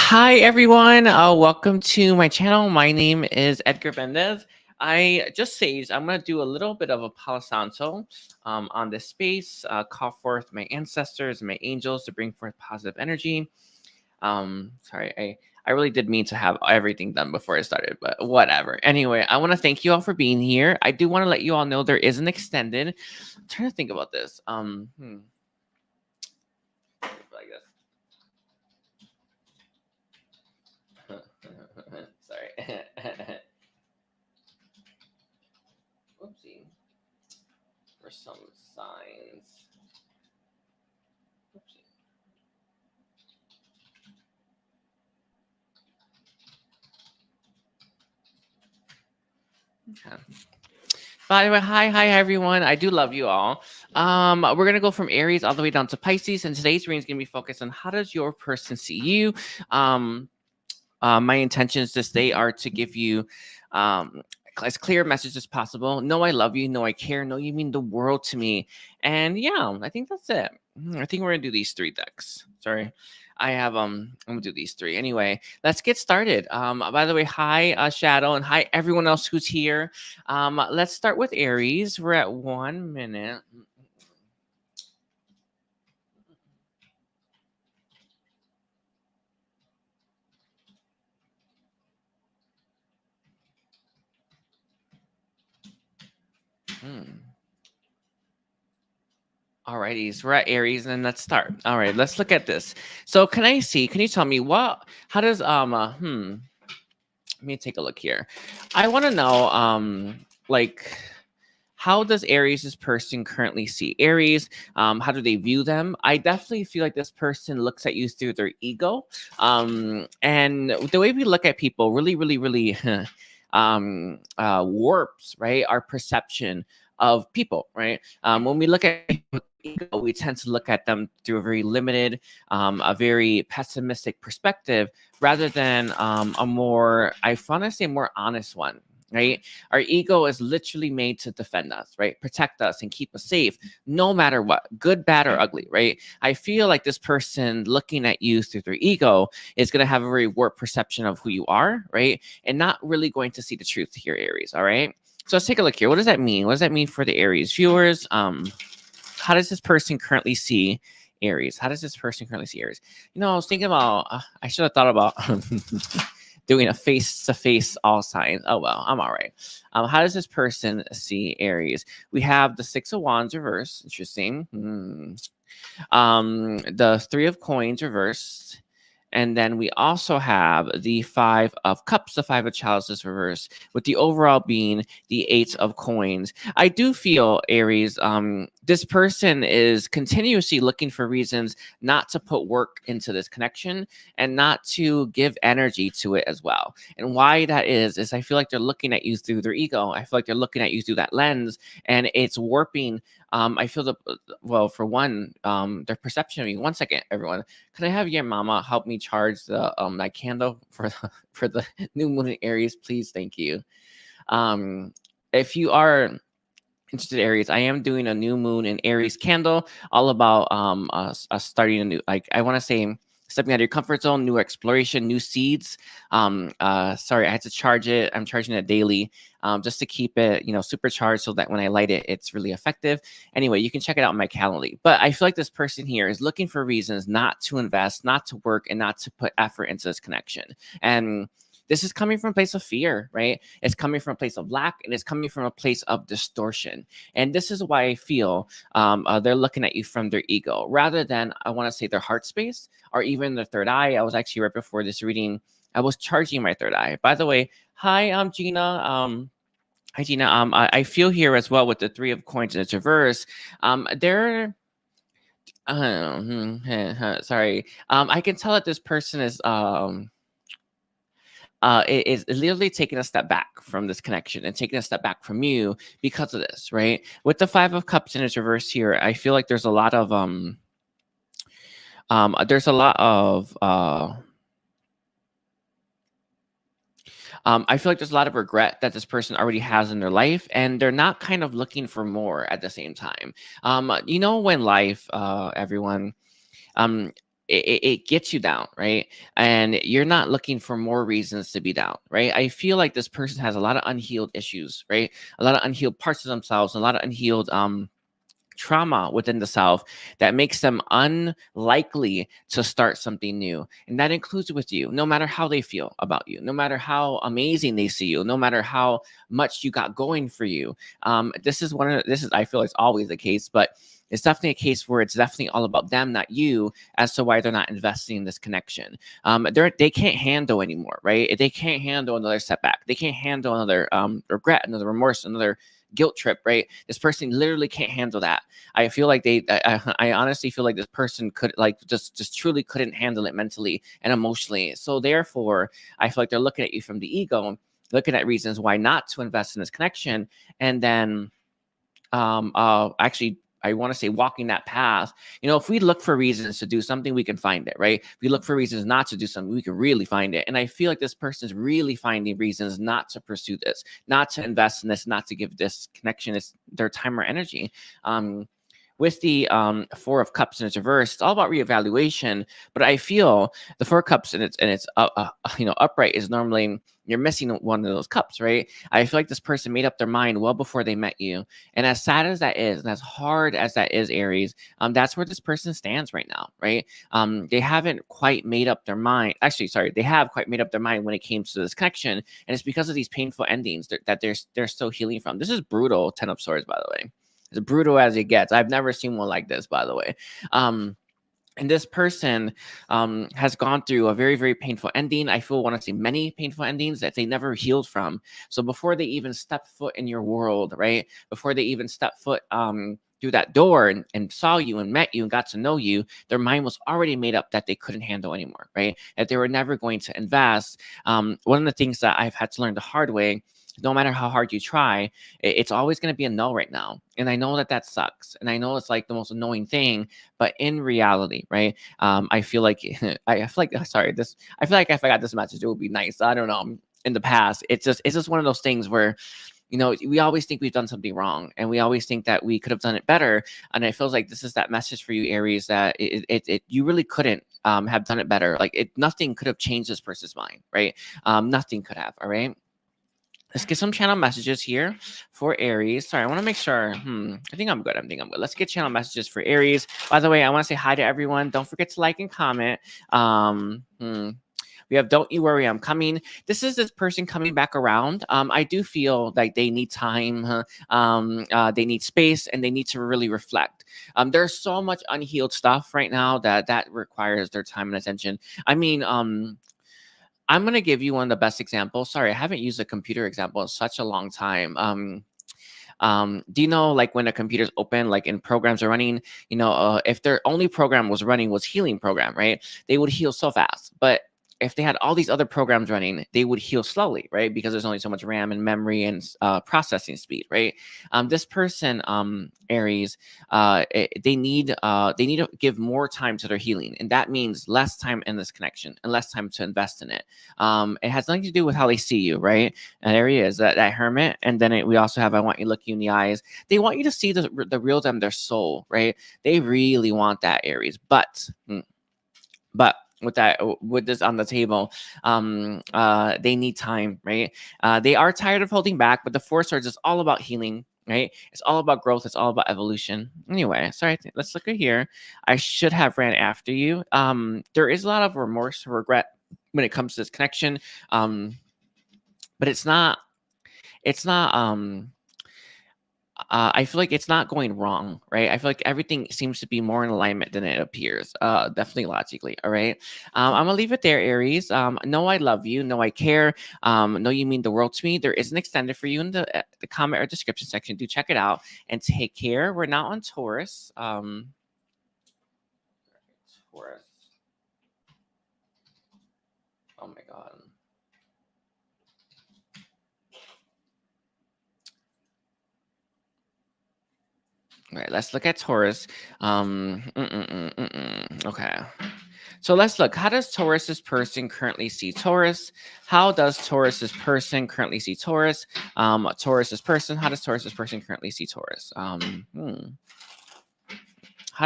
Hi everyone, welcome to my channel. My name is Edgar Mendez. I'm gonna do a little bit of a Palo Santo on this space, call forth my ancestors and my angels to bring forth positive energy. Sorry, I really did mean to have everything done before I started, but whatever. Anyway, I want to thank you all for being here. I do want to let you all know there is an extended. I'm trying to think about this. Like this. Sorry. Oopsie. For some signs. Oopsie. Okay. By the way, hi everyone. I do love you all. We're gonna go from Aries all the way down to Pisces, and today's reading is gonna be focused on how does your person see you. My intentions this day are to give you as clear a message as possible. Know I love you. Know I care. Know you mean the world to me. And yeah, I think that's it. I think we're gonna do these three decks. Sorry. I'm gonna do these three. Anyway, let's get started. By the way, hi Shadow, and hi everyone else who's here. Let's start with Aries. We're at 1 minute. Alrighty, so we're at Aries, and let's start. All right, let's look at this. So can you tell me how does let me take a look here. I want to know like how does Aries' person currently see Aries? How do they view them? I definitely feel like this person looks at you through their ego. And the way we look at people really warps, right, our perception of people, right? When we look at ego, we tend to look at them through a very limited, a very pessimistic perspective, rather than a more, I want to say, more honest one. Right, our ego is literally made to defend us, right, protect us and keep us safe, no matter what, good, bad, or ugly. Right, I feel like this person looking at you through their ego is going to have a very warped perception of who you are, right, and not really going to see the truth here, Aries. All right. So let's take a look here. What does that mean? What does that mean for the Aries viewers? How does this person currently see Aries? How does this person currently see Aries? You know, I was thinking about, I should have thought about doing a face-to-face all signs. Oh, well, I'm all right. How does this person see Aries? We have the Six of Wands reversed. Interesting. The Three of Coins reversed. And then we also have the Five of Cups, the Five of Chalices reversed, with the overall being the Eight of Coins. I do feel, Aries, this person is continuously looking for reasons not to put work into this connection and not to give energy to it as well. And why that is I feel like they're looking at you through their ego. I feel like they're looking at you through that lens, and it's warping. I feel for one, their perception of you. One second, everyone. Can I have your mama help me charge the that candle for the new moon in Aries, please? Thank you. If you are interested, Aries, I am doing a new moon in Aries candle, all about us starting a new, like, I want to say, stepping out of your comfort zone, new exploration, new seeds. Sorry, I had to charge it. I'm charging it daily, just to keep it, supercharged, so that when I light it, it's really effective. Anyway, you can check it out on my Calendly. But I feel like this person here is looking for reasons not to invest, not to work, and not to put effort into this connection. And this is coming from a place of fear, right? It's coming from a place of lack, and it's coming from a place of distortion. And this is why I feel they're looking at you from their ego, rather than, I want to say, their heart space or even their third eye. I was actually, right before this reading, I was charging my third eye. By the way, hi, I'm Gina. Hi, Gina. I feel here as well with the Three of Coins in its reverse. They're sorry. I can tell that this person is is literally taking a step back from this connection and taking a step back from you because of this, right? With the Five of Cups in its reverse here, I feel like there's a lot of I feel like there's a lot of regret that this person already has in their life, and they're not kind of looking for more at the same time. When life, everyone, it gets you down, right? And you're not looking for more reasons to be down, right? I feel like this person has a lot of unhealed issues, right? A lot of unhealed parts of themselves, a lot of unhealed trauma within the self that makes them unlikely to start something new. And that includes with you, no matter how they feel about you, no matter how amazing they see you, no matter how much you got going for you. This is I feel it's always the case, but it's definitely a case where it's definitely all about them, not you, as to why they're not investing in this connection. They can't handle anymore, right? They can't handle another setback. They can't handle another regret, another remorse, another guilt trip, right? This person literally can't handle that. I feel like I honestly feel like this person could like just truly couldn't handle it mentally and emotionally. So therefore, I feel like they're looking at you from the ego, looking at reasons why not to invest in this connection, and then actually I want to say walking that path. If we look for reasons to do something, we can find it, right? If we look for reasons not to do something, we can really find it. And I feel like this person is really finding reasons not to pursue this, not to invest in this, not to give this connection their time or energy. With the Four of Cups in its reverse, it's all about reevaluation. But I feel the Four of Cups and it's upright is normally you're missing one of those cups, right? I feel like this person made up their mind well before they met you. And as sad as that is, and as hard as that is, Aries, that's where this person stands right now, right? They haven't quite made up their mind. Actually, sorry, they have quite made up their mind when it came to this connection. And it's because of these painful endings that they're still healing from. This is brutal, Ten of Swords, by the way. As brutal as it gets. I've never seen one like this, by the way. And this person has gone through a very, very painful ending. I want to see many painful endings that they never healed from. So before they even step foot in your world, right? Before they even step foot through that door and saw you and met you and got to know you, their mind was already made up that they couldn't handle anymore, right? That they were never going to invest. One of the things that I've had to learn the hard way, no matter how hard you try, it's always going to be a no right now. And I know that sucks. And I know it's like the most annoying thing, but in reality, right? I feel like, I feel like if I got this message, it would be nice. I don't know. In the past, it's just one of those things where, we always think we've done something wrong and we always think that we could have done it better. And it feels like this is that message for you, Aries, that you really couldn't have done it better. Like nothing could have changed this person's mind, right? Nothing could have. All right. Let's get some channel messages here for Aries. Sorry, I want to make sure. I think I'm good. Let's get channel messages for Aries. By the way, I want to say hi to everyone. Don't forget to like and comment. We have Don't You Worry, I'm Coming. This is this person coming back around. I do feel like they need time. They need space and they need to really reflect. There's so much unhealed stuff right now that requires their time and attention. I mean, I'm going to give you one of the best examples. Sorry, I haven't used a computer example in such a long time. Do you know, like when a computer's open, like in programs are running, if their only program was running was healing program, right? They would heal so fast. But if they had all these other programs running, they would heal slowly, right? Because there's only so much RAM and memory and processing speed, right? This person, Aries, they need to give more time to their healing, and that means less time in this connection and less time to invest in it. It has nothing to do with how they see you, right? And there he is, that Hermit, and then we also have I want you to look you in the eyes. They want you to see the real them, their soul, right? They really want that, Aries, but with this on the table, they need time, right? They are tired of holding back, but the Four Swords is all about healing, right? It's all about growth. It's all about evolution. Anyway, sorry, let's look at here. I should have ran after you. There is a lot of remorse or regret when it comes to this connection, but it's not I feel like it's not going wrong, right? I feel like everything seems to be more in alignment than it appears, definitely logically, all right? I'm gonna leave it there, Aries. Know I love you, know I care, know you mean the world to me. There is an extended for you in the comment or description section. Do check it out and take care. We're now on Taurus. Taurus. Oh my God. All right, let's look at Taurus. Okay. So let's look. How does Taurus's person currently see Taurus? How does Taurus's person currently see Taurus? Taurus's person. How does Taurus's person currently see Taurus? How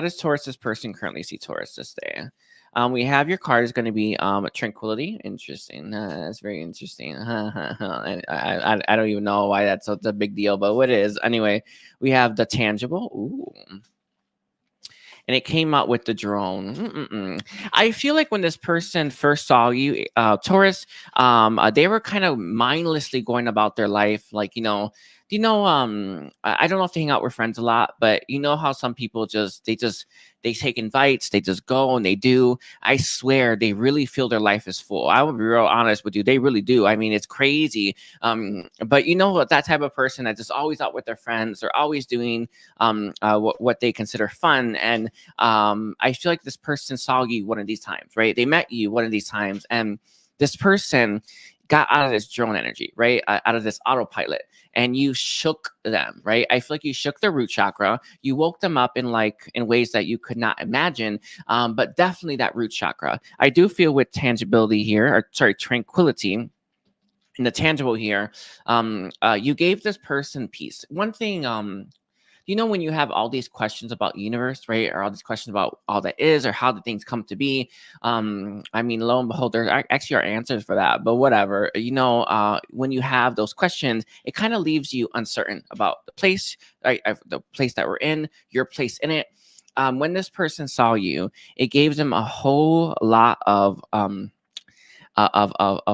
does Taurus's person currently see Taurus this day? We have your card is going to be tranquility. Interesting. That's very interesting. I don't even know why that's such a big deal, but what it is. Anyway, we have the tangible. Ooh. And it came out with the drone. I feel like when this person first saw you, Taurus, they were kind of mindlessly going about their life, like, do you know, I don't know if they hang out with friends a lot, but you know how some people they take invites, they just go and they do. I swear they really feel their life is full. I will be real honest with you. They really do. I mean, it's crazy. But you know what, that type of person that just always out with their friends, they're always doing what they consider fun. And I feel like this person saw you one of these times, right? They met you one of these times, and this person got out of this drone energy, right? Out of this autopilot, and you shook them, right? I feel like you shook their root chakra. You woke them up in ways that you could not imagine, but definitely that root chakra. I do feel with tangibility here, or sorry, tranquility. In the tangible here, you gave this person peace. One thing, when you have all these questions about universe, right, or all these questions about all that is, or how the things come to be, I mean, lo and behold, there actually are answers for that. But whatever, when you have those questions, it kind of leaves you uncertain about the place, right, the place that we're in, your place in it. When this person saw you, it gave them a whole lot of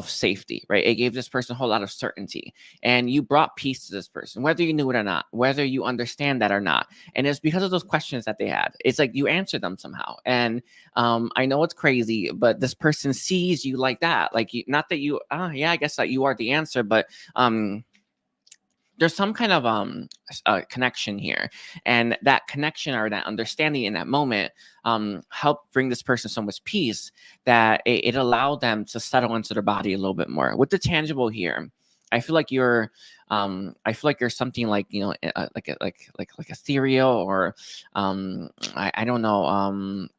safety, right? It gave this person a whole lot of certainty, and you brought peace to this person, whether you knew it or not, whether you understand that or not. And it's because of those questions that they had. It's like you answered them somehow. And I know it's crazy, but this person sees you like that, like not that you, yeah, I guess that you are the answer, but there's some kind of connection here, and that connection or that understanding in that moment helped bring this person so much peace that it allowed them to settle into their body a little bit more. With the tangible here, I feel like you're something like, like ethereal, or I don't know,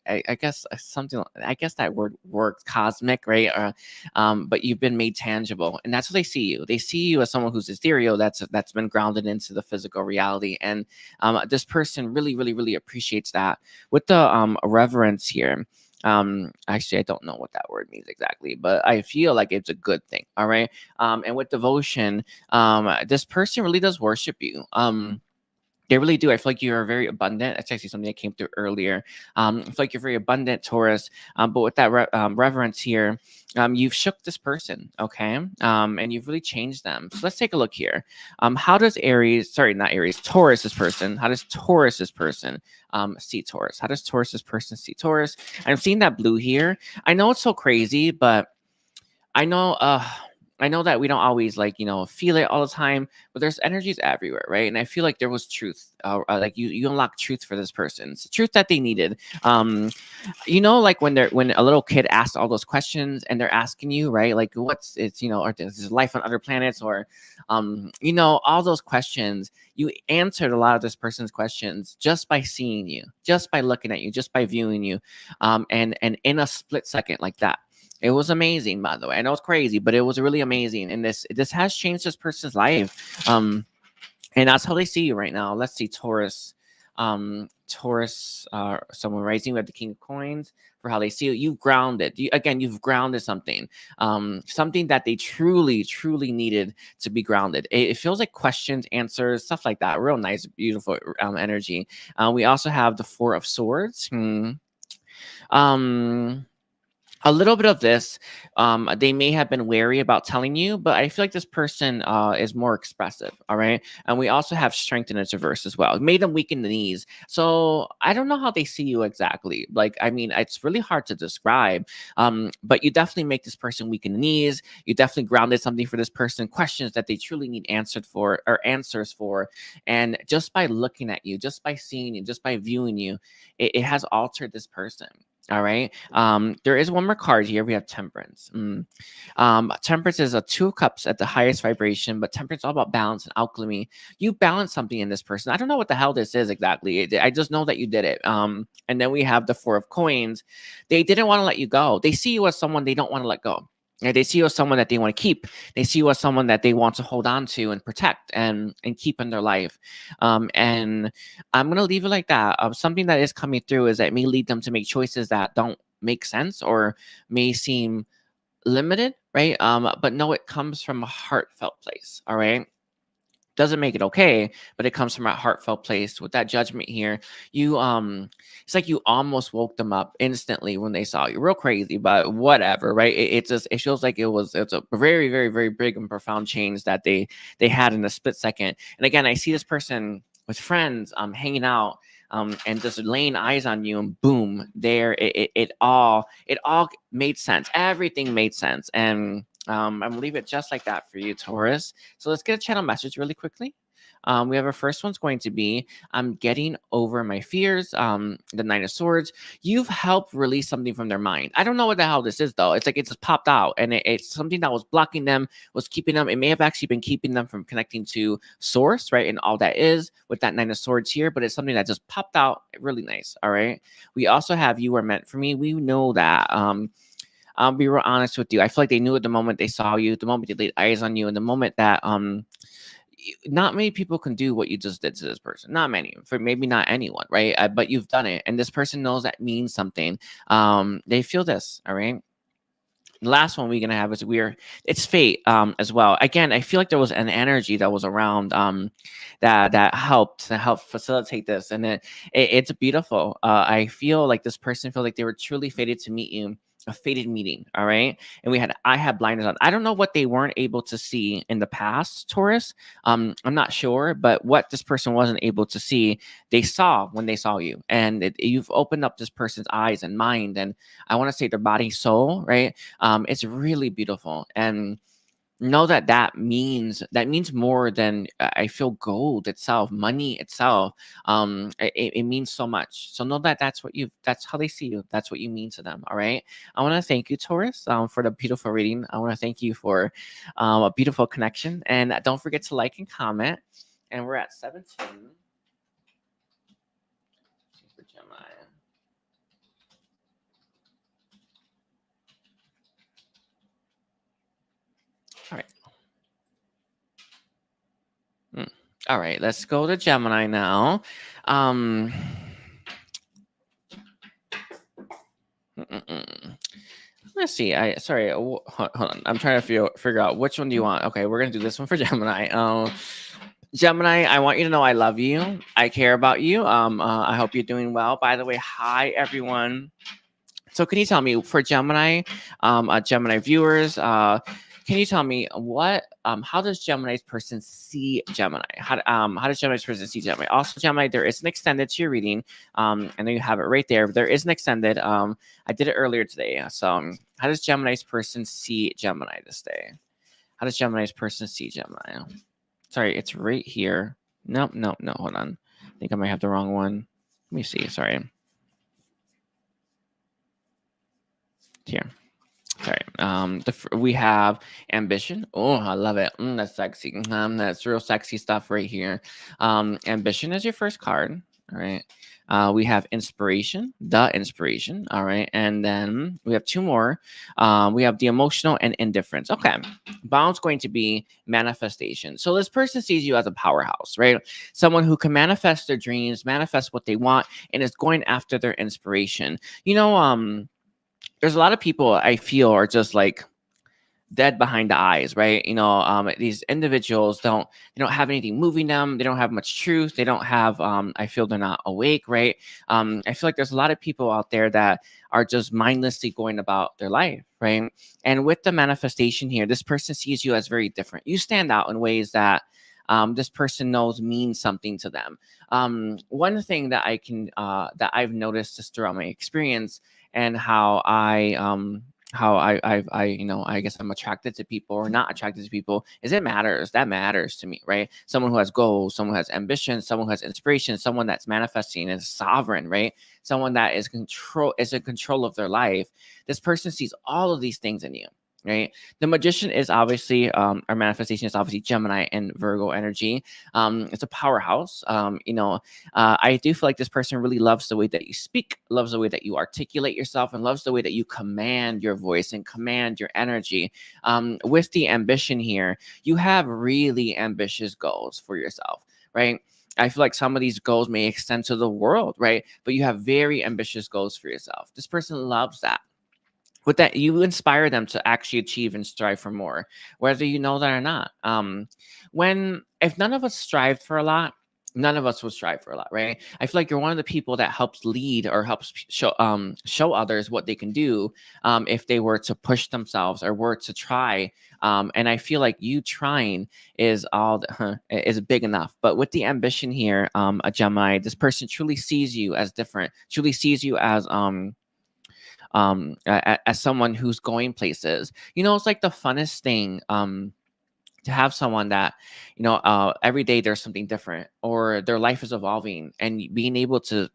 I guess something. I guess that word works, cosmic, right? But you've been made tangible, and that's what they see you. They see you as someone who's ethereal, that's been grounded into the physical reality, and this person really, really, really appreciates that. With the reverence here, actually, I don't know what that word means exactly, but I feel like it's a good thing. All right. And with devotion, this person really does worship you. They really do. I feel like you are very abundant. That's actually something that came through earlier. I feel like you're very abundant, Taurus. But with that reverence here, you've shook this person, okay? And you've really changed them. So let's take a look here. How does Taurus, this person, how does Taurus, this person see Taurus? How does Taurus, this person see Taurus? I'm seeing that blue here. I know it's so crazy, but I know that we don't always feel it all the time, but there's energies everywhere, right? And I feel like there was truth, like you unlock truth for this person. It's the truth that they needed. Like when a little kid asks all those questions and they're asking you, right? Like or there's life on other planets, or all those questions. You answered a lot of this person's questions just by seeing you, just by looking at you, just by viewing you, and in a split second like that. It was amazing, by the way. I know it's crazy, but it was really amazing. And this has changed this person's life. And that's how they see you right now. Let's see, Taurus. Someone rising. We have the King of Coins for how they see you. You've grounded. You've grounded something. Something that they truly, truly needed to be grounded. It feels like questions, answers, stuff like that. Real nice, beautiful energy. We also have the Four of Swords. A little bit of this, they may have been wary about telling you, but I feel like this person is more expressive, all right? And we also have strength in its reverse as well. It made them weaken the knees. So I don't know how they see you exactly. Like, I mean, it's really hard to describe, but you definitely make this person weaken the knees. You definitely grounded something for this person, questions that they truly need answers for. And just by looking at you, just by seeing you, just by viewing you, it has altered this person. All right. There is one more card here. We have Temperance. Temperance is a 2 of Cups at the highest vibration, but Temperance is all about balance and alchemy. You balance something in this person. I don't know what the hell this is exactly. I just know that you did it. And then we have the 4 of Coins. They didn't want to let you go. They see you as someone they don't want to let go. Right? They see you as someone that they want to keep. They see you as someone that they want to hold on to and protect and keep in their life. And I'm gonna leave it like that. Something that is coming through is that it may lead them to make choices that don't make sense or may seem limited, right? But no, it comes from a heartfelt place. All right. Doesn't make it okay, but it comes from a heartfelt place. With that judgment here, you it's like you almost woke them up instantly when they saw you. Real crazy, but whatever, right? It just, it feels like it's a very, very, very big and profound change that they had in a split second. And again, I see this person with friends hanging out and just laying eyes on you, and boom, there it all made sense. Everything made sense. And I'm gonna leave it just like that for you, Taurus. So let's get a channel message really quickly. We have our first one's going to be, I'm getting over my fears. The Nine of Swords. You've helped release something from their mind. I don't know what the hell this is though. It's like it just popped out, and it's something that was blocking them, was keeping them. It may have actually been keeping them from connecting to Source, right? And all that is with that Nine of Swords here, but it's something that just popped out. Really nice. All right. We also have, you were meant for me. We know that. I'll be real honest with you. I feel like they knew at the moment they saw you, the moment they laid eyes on you, and the moment that not many people can do what you just did to this person. Not many, for maybe not anyone, right? But you've done it, and this person knows that means something. They feel this, all right? The last one we're gonna have is it's fate as well. Again, I feel like there was an energy that was around that helped facilitate this, and it's beautiful. I feel like this person felt like they were truly fated to meet you, a fated meeting. All right. And I had blinders on. I don't know what they weren't able to see in the past, Taurus. I'm not sure, but what this person wasn't able to see, they saw when they saw you, and you've opened up this person's eyes and mind, and I want to say their body, soul, right? It's really beautiful. And know that that means more than, I feel, gold itself, money itself. It means so much. So know that that's how they see you. That's what you mean to them. All right. I want to thank you, Taurus, for the beautiful reading. I want to thank you for a beautiful connection, and don't forget to like and comment. And we're at 17 for Gemini. All right. All right, let's go to Gemini now. Let's see. Hold on. I'm trying to figure out which one do you want. Okay, we're gonna do this one for Gemini. Gemini, I want you to know I love you. I care about you. I hope you're doing well. By the way, hi everyone. So can you tell me, for Gemini, Gemini viewers, can you tell me how does Gemini's person see Gemini? How does Gemini's person see Gemini? Also, Gemini, there is an extended to your reading. I know you have it right there, but there is an extended. I did it earlier today. So how does Gemini's person see Gemini this day? How does Gemini's person see Gemini? Sorry, it's right here. No, hold on. I think I might have the wrong one. Let me see. Sorry. Here. Sorry. We have ambition. Oh, I love it. That's sexy. That's real sexy stuff right here. Ambition is your first card. All right. We have inspiration, the inspiration. All right. And then we have two more. We have the emotional and indifference. Okay. Bound's going to be manifestation. So this person sees you as a powerhouse, right? Someone who can manifest their dreams, manifest what they want, and is going after their inspiration. There's a lot of people I feel are just like dead behind the eyes, right? These individuals don't have anything moving them. They don't have much truth. They don't have, I feel they're not awake, right? I feel like there's a lot of people out there that are just mindlessly going about their life, right? And with the manifestation here, this person sees you as very different. You stand out in ways that this person knows means something to them. One thing that I've noticed just throughout my experience, and how I guess I'm attracted to people or not attracted to people, is it matters. That matters to me, right? Someone who has goals, someone who has ambition, someone who has inspiration, someone that's manifesting and is sovereign, right? Someone that is in control of their life. This person sees all of these things in you. right? The Magician is obviously our manifestation is obviously Gemini and Virgo energy. It's a powerhouse. I do feel like this person really loves the way that you speak, loves the way that you articulate yourself, and loves the way that you command your voice and command your energy. With the ambition here, you have really ambitious goals for yourself, right? I feel like some of these goals may extend to the world, right? But you have very ambitious goals for yourself. This person loves that. With that, you inspire them to actually achieve and strive for more, whether you know that or not. If none of us strive for a lot, none of us will strive for a lot, right? I feel like you're one of the people that helps lead or helps show others what they can do, if they were to push themselves or were to try. And I feel like you trying is is big enough. But with the ambition here, a Gemini, this person truly sees you as different, truly sees you as someone who's going places. It's like the funnest thing to have someone that every day there's something different, or their life is evolving, and being able to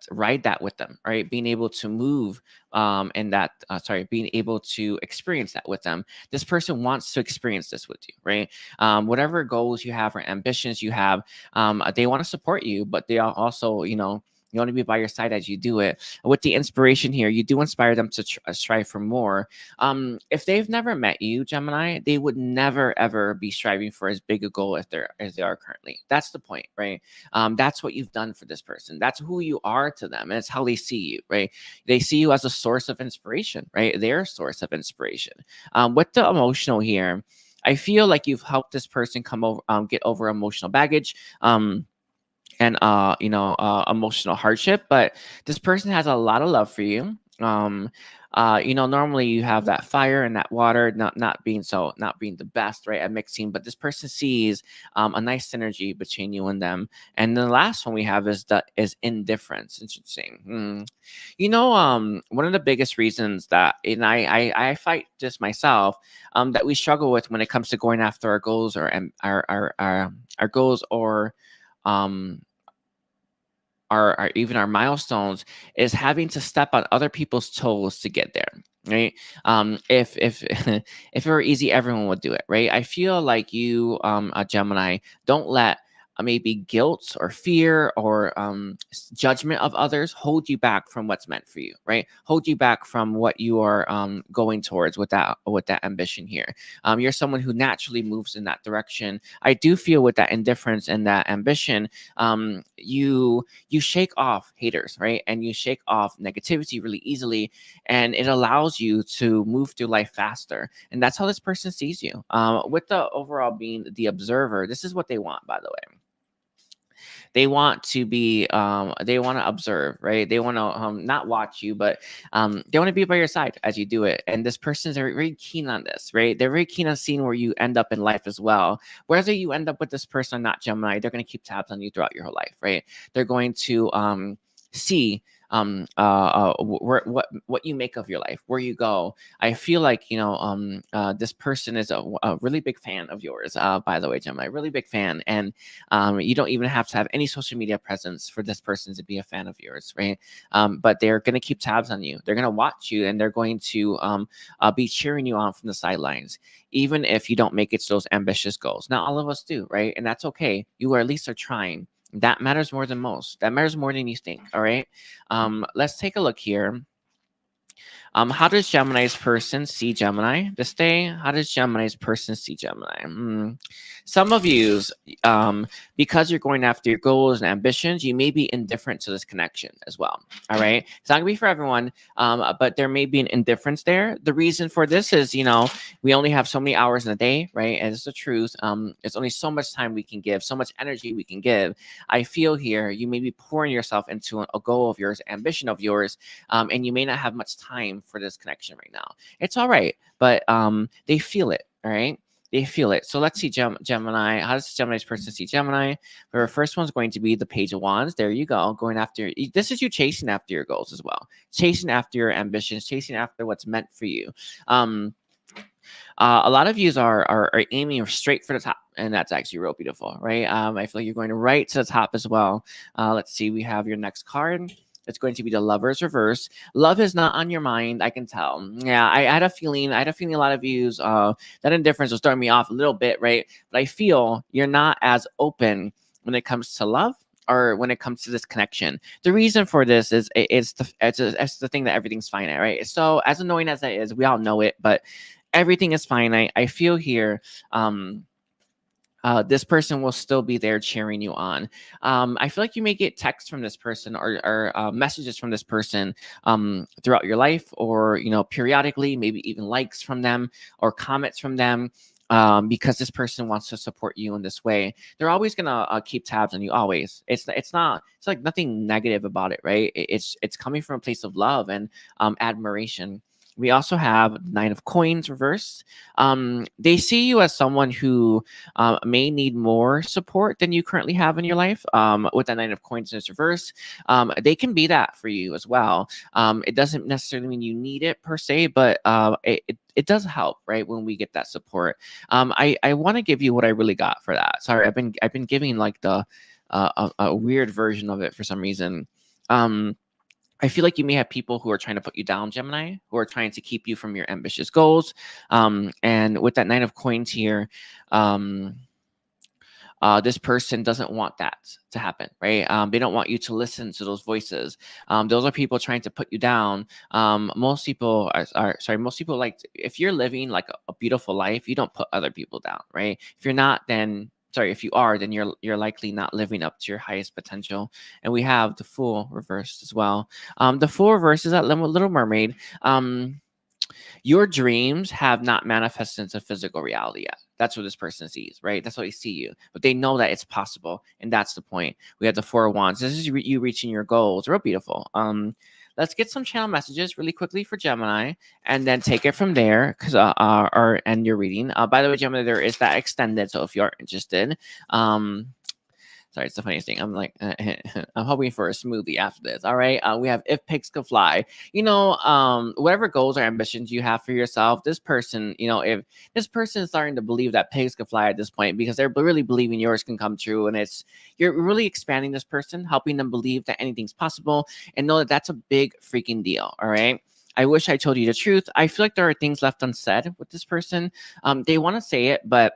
ride that with them, right? Being able to move being able to experience that with them. This person wants to experience this with you, right? Whatever goals you have or ambitions you have, they want to support you, but they are also, you want to be by your side as you do it. With the inspiration here, you do inspire them to strive for more. If they've never met you, Gemini, they would never ever be striving for as big a goal as they are currently. That's the point, right? That's what you've done for this person. That's who you are to them, and it's how they see you, right? They see you as a source of inspiration, right? Their source of inspiration. With the emotional here, I feel like you've helped this person get over emotional baggage. And emotional hardship, but this person has a lot of love for you. Normally you have that fire and that water not being the best, right, at mixing, but this person sees a nice synergy between you and them. And the last one we have is indifference. Interesting. One of the biggest reasons that, and I fight this myself, that we struggle with when it comes to going after our goals or our goals, or even our milestones, is having to step on other people's toes to get there, right? If if it were easy, everyone would do it, right? I feel like you, a Gemini, don't let maybe guilt or fear or judgment of others hold you back from what's meant for you, right? Hold you back from what you are going towards with that ambition here. You're someone who naturally moves in that direction. I do feel with that indifference and that ambition, you shake off haters, right? And you shake off negativity really easily, and it allows you to move through life faster. And that's how this person sees you. With the overall being the observer, this is what they want, by the way. They want to be they want to observe, right? They want to not watch you, but they want to be by your side as you do it. And this person is very, very keen on this, right? They're very keen on seeing where you end up in life as well. Whether you end up with this person or not, Gemini, they're going to keep tabs on you throughout your whole life, right? They're going to see what you make of your life, where you go. I feel like this person is a really big fan of yours, by the way, Gemini, really big fan. And you don't even have to have any social media presence for this person to be a fan of yours, right? But they're going to keep tabs on you, they're going to watch you, and they're going to be cheering you on from the sidelines, even if you don't make it to those ambitious goals. Not all of us do, right? And that's okay. You at least are trying. That matters more than most. That matters more than you think. All right. Let's take a look here. How does Gemini's person see Gemini this day? How does Gemini's person see Gemini? Some of you, because you're going after your goals and ambitions, you may be indifferent to this connection as well. All right. It's not going to be for everyone, but there may be an indifference there. The reason for this is, we only have so many hours in a day, right? And it's the truth. It's only so much time we can give, so much energy we can give. I feel here you may be pouring yourself into a goal of yours, ambition of yours, and you may not have much time for this connection right now. It's all right, but they feel it. All right, they feel it. So let's see, Gemini. How does Gemini's person see Gemini? Our first one's going to be the Page of Wands. There you go, going after. This is you chasing after your goals as well, chasing after your ambitions, chasing after what's meant for you. A lot of yous are aiming straight for the top, and that's actually real beautiful, right? I feel like you're going right to the top as well. Let's see, we have your next card. it's going to be the Lovers reverse. Love is not on your mind, I can tell. Yeah, I had a feeling. A lot of views. That indifference was throwing me off a little bit, right? But I feel you're not as open when it comes to love, or when it comes to this connection. The reason for this is it's the thing that everything's finite, right? So as annoying as that is, we all know it, but everything is finite. I feel here. This person will still be there cheering you on. I feel like you may get texts from this person, or messages from this person throughout your life, or periodically, maybe even likes from them or comments from them. Because this person wants to support you in this way. They're always gonna keep tabs on you. Always. It's like nothing negative about it, right? It's coming from a place of love and admiration. We also have Nine of Coins reversed. They see you as someone who may need more support than you currently have in your life. With that Nine of Coins in its reverse, they can be that for you as well. It doesn't necessarily mean you need it per se, but it does help, right, when we get that support. I want to give you what I really got for that. Sorry, I've been giving like the a weird version of it for some reason. I feel like you may have people who are trying to put you down, Gemini, who are trying to keep you from your ambitious goals. And with that Nine of Coins here, this person doesn't want that to happen, right? They don't want you to listen to those voices. Those are people trying to put you down. Most people most people like if you're living like a beautiful life, you don't put other people down, right? If you're not, then if you are, then you're likely not living up to your highest potential. And we have the Fool reversed as well. The Fool reversed is that Little Mermaid. Your dreams have not manifested into physical reality yet. That's what this person sees, right? That's how they see you. But they know that it's possible. And that's the point. We have the Four of Wands. This is you reaching your goals. Real beautiful. Let's get some channel messages really quickly for Gemini, and then take it from there, because or end your reading. By the way, Gemini, there is that extended, so if you are interested, sorry, it's the funniest thing. I'm like, I'm hoping for a smoothie after this. All right. We have If Pigs Could Fly. Whatever goals or ambitions you have for yourself, this person, if this person is starting to believe that pigs could fly at this point, because they're really believing yours can come true. And you're really expanding this person, helping them believe that anything's possible, and know that that's a big freaking deal. All right. I wish I told you the truth. I feel like there are things left unsaid with this person. They want to say it, but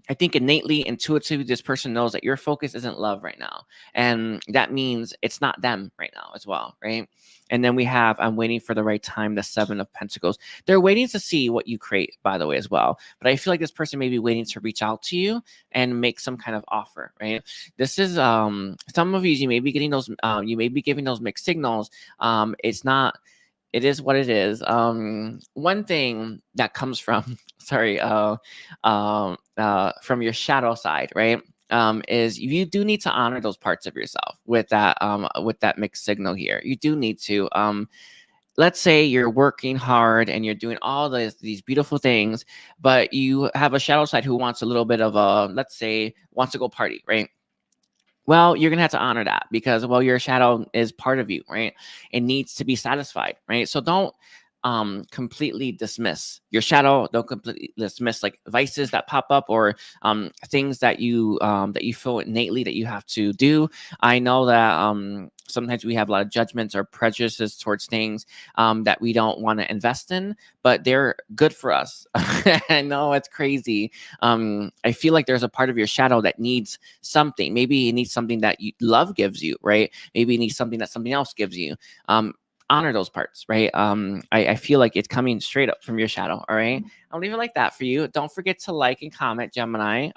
I think innately, intuitively, this person knows that your focus isn't love right now. And that means it's not them right now as well, right? And then we have, I'm waiting for the right time, the Seven of Pentacles. They're waiting to see what you create, by the way, as well. But I feel like this person may be waiting to reach out to you and make some kind of offer, right? This is, some of you may be getting those, you may be giving those mixed signals. It is what it is. One thing that comes from, from your shadow side, right? Is you do need to honor those parts of yourself with that mixed signal here. You do need to, let's say you're working hard and you're doing all these beautiful things, but you have a shadow side who wants a little bit of let's say, wants to go party, right? Well, you're going to have to honor that, because, well, your shadow is part of you, right? It needs to be satisfied, right? So don't completely dismiss your shadow. Don't completely dismiss like vices that pop up, or things that you feel innately that you have to do. I know that sometimes we have a lot of judgments or prejudices towards things that we don't want to invest in, but they're good for us. I know it's crazy. I feel like there's a part of your shadow that needs something. Maybe it needs something that love gives you, right? Maybe it needs something that something else gives you. Honor those parts, right? I feel like it's coming straight up from your shadow. All right. I'll leave it like that for you. Don't forget to like and comment, Gemini.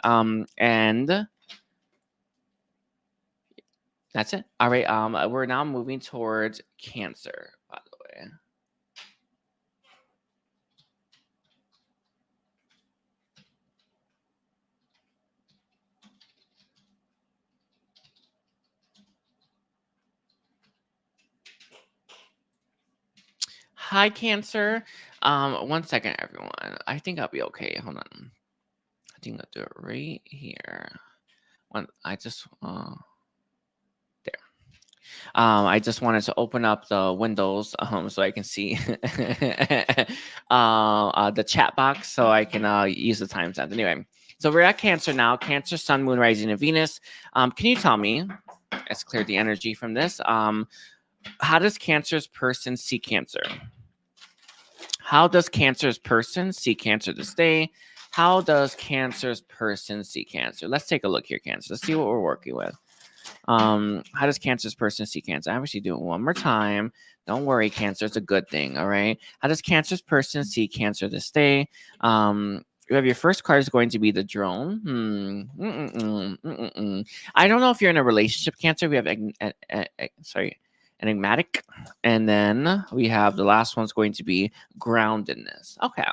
And that's it. All right. We're now moving towards Cancer, by the way. Hi, Cancer. 1 second, everyone. I think I'll be okay. Hold on. I think I'll do it right here. I just there. I just wanted to open up the windows so I can see the chat box, so I can use the timestamp. Anyway, so we're at Cancer now. Cancer, Sun, Moon, Rising, and Venus. Can you tell me? Let's clear the energy from this. How does Cancer's person see Cancer? How does Cancer's person see Cancer this day? How does Cancer's person see Cancer? Let's take a look here, Cancer. Let's see what we're working with. How does Cancer's person see Cancer? I actually do it one more time. Don't worry, Cancer. It's a good thing. All right. How does Cancer's person see Cancer this day? You have your first card is going to be the drone. I don't know if you're in a relationship, Cancer. We have enigmatic, and then we have the last one's going to be groundedness. Okay.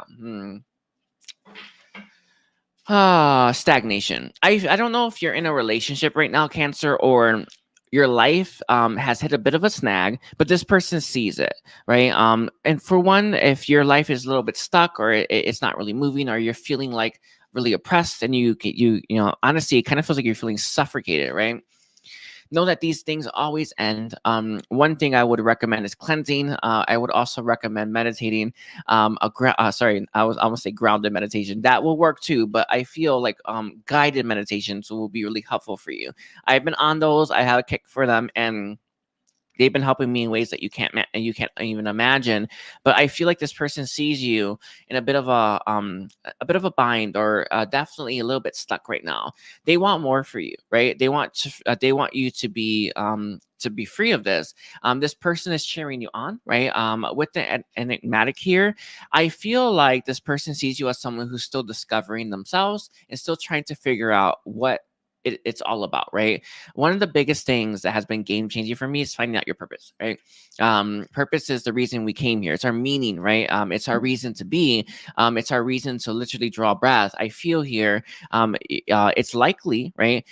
Stagnation. I don't know if you're in a relationship right now, Cancer, or your life has hit a bit of a snag, but this person sees it, right? And for one, if your life is a little bit stuck, or it's not really moving, or you're feeling like really oppressed, and you know, honestly, it kind of feels like you're feeling suffocated, right? Know that these things always end. One thing I would recommend is cleansing. I would also recommend meditating. Sorry, I was almost say grounded meditation. That will work too, but I feel like guided meditations will be really helpful for you. I've been on those. I have a kick for them, and they've been helping me in ways that you can't even imagine. But I feel like this person sees you in a bit of a bind, or definitely a little bit stuck right now. They want more for you, right? They want you to be free of this. This person is cheering you on, right? With the enigmatic here, I feel like this person sees you as someone who's still discovering themselves and still trying to figure out what it's all about, right? One of the biggest things that has been game changing for me is finding out your purpose, right? Purpose is the reason we came here. It's our meaning, right? It's our reason to be. It's our reason to literally draw breath. I feel here, it's likely, right?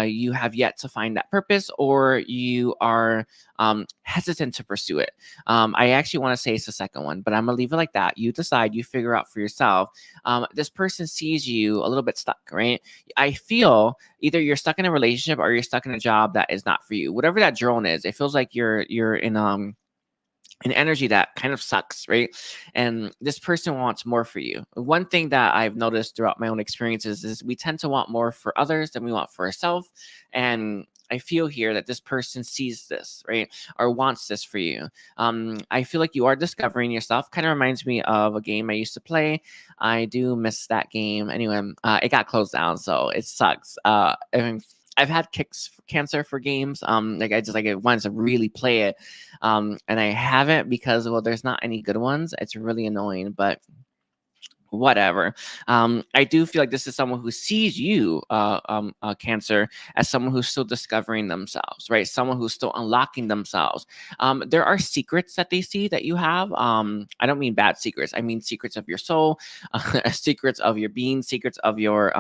You have yet to find that purpose, or you are hesitant to pursue it. I actually want to say it's the second one, but I'm gonna leave it like that. You decide, you figure out for yourself. This person sees you a little bit stuck, right? I feel either you're stuck in a relationship, or you're stuck in a job that is not for you. Whatever that drone is, it feels like you're in an energy that kind of sucks, right? And this person wants more for you. One thing that I've noticed throughout my own experiences is we tend to want more for others than we want for ourselves. And I feel here that this person sees this, right? Or wants this for you. I feel like you are discovering yourself. Kind of reminds me of a game I used to play. I do miss that game. Anyway, it got closed down, so it sucks. I've had kicks for Cancer for games. Like I wanted to really play it. And I haven't because, well, there's not any good ones. It's really annoying, but whatever. I do feel like this is someone who sees you, Cancer, as someone who's still discovering themselves, right? Someone who's still unlocking themselves. There are secrets that they see that you have. I don't mean bad secrets. I mean secrets of your soul, secrets of your being, secrets of your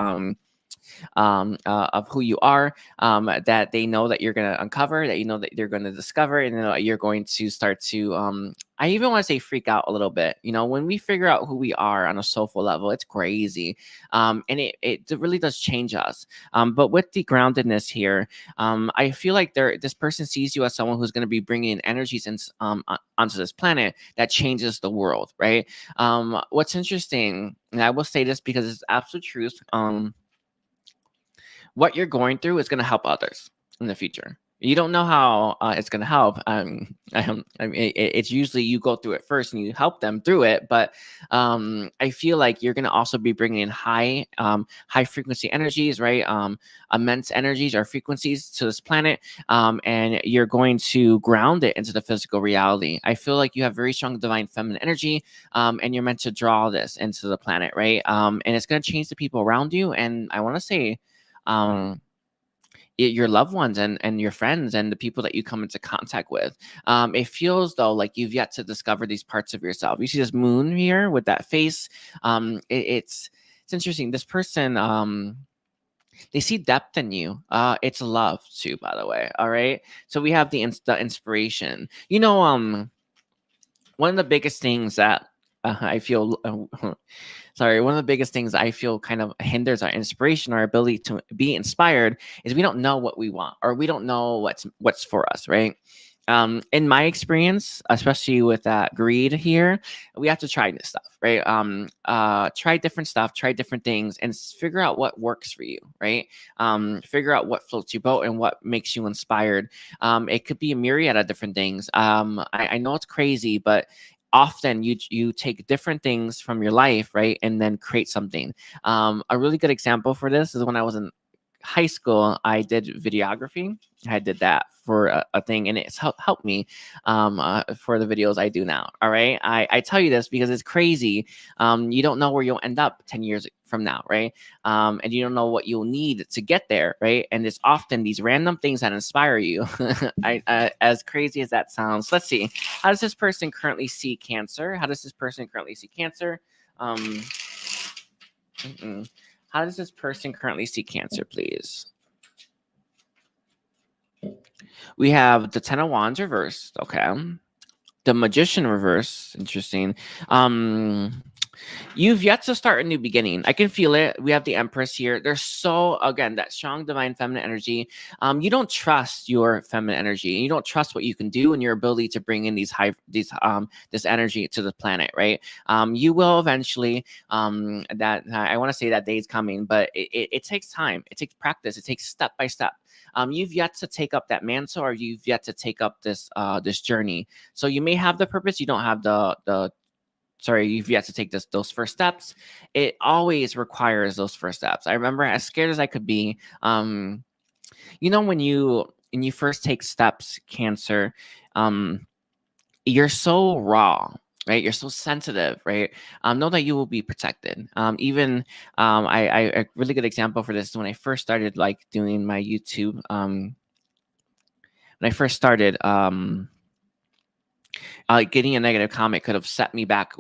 of who you are, that they know that you're going to uncover, that you know that you're going to discover, and you know, you're going to start to I even want to say freak out a little bit. You know, when we figure out who we are on a soulful level, it's crazy. And it really does change us. But with the groundedness here, I feel like this person sees you as someone who's going to be bringing energies onto this planet that changes the world, right? What's interesting, and I will say this because it's absolute truth, what you're going through is going to help others in the future. You don't know how it's going to help. I mean, it's usually you go through it first and you help them through it. But I feel like you're going to also be bringing in high frequency energies, right? Immense energies or frequencies to this planet, and you're going to ground it into the physical reality. I feel like you have very strong divine feminine energy, and you're meant to draw this into the planet, right? And it's going to change the people around you. And I want to say, your loved ones and your friends and the people that you come into contact with. It feels though like you've yet to discover these parts of yourself. You see this moon here with that face. It's interesting. This person, they see depth in you. It's love too, by the way. All right. So we have the inspiration. You know, one of the biggest things that I feel one of the biggest things I feel kind of hinders our inspiration, our ability to be inspired, is we don't know what we want, or we don't know what's for us, right? In my experience, especially with that greed here, we have to try this stuff, right? Try different stuff, try different things, and figure out what works for you, right? Figure out what floats your boat and what makes you inspired. It could be a myriad of different things. I know it's crazy, but often you take different things from your life, right, and then create something. A really good example for this is when I was in high school, I did videography. I did that for a thing, and it's helped me for the videos I do now. All right. I tell you this because it's crazy. You don't know where you'll end up 10 years from now, right? And you don't know what you'll need to get there, right? And it's often these random things that inspire you. As crazy as that sounds. Let's see. How does this person currently see Cancer? How does this person currently see Cancer? How does this person currently see Cancer, please? We have the Ten of Wands reversed. Okay. The Magician reversed. Interesting. You've yet to start a new beginning. I can feel it. We have the Empress here. There's so, again, that strong divine feminine energy. You don't trust your feminine energy. You don't trust what you can do and your ability to bring in this energy to the planet, right? You will eventually, that I want to say that day is coming, but it takes time. It takes practice. It takes step by step. You've yet to take up that mantle, or you've yet to take up this journey. So you may have the purpose. You don't have you've yet to take those first steps. It always requires those first steps. I remember, as scared as I could be, when you first take steps, Cancer, you're so raw, right? You're so sensitive, right? Know that you will be protected. A really good example for this is when I first started doing my YouTube. When I first started, getting a negative comment could have set me back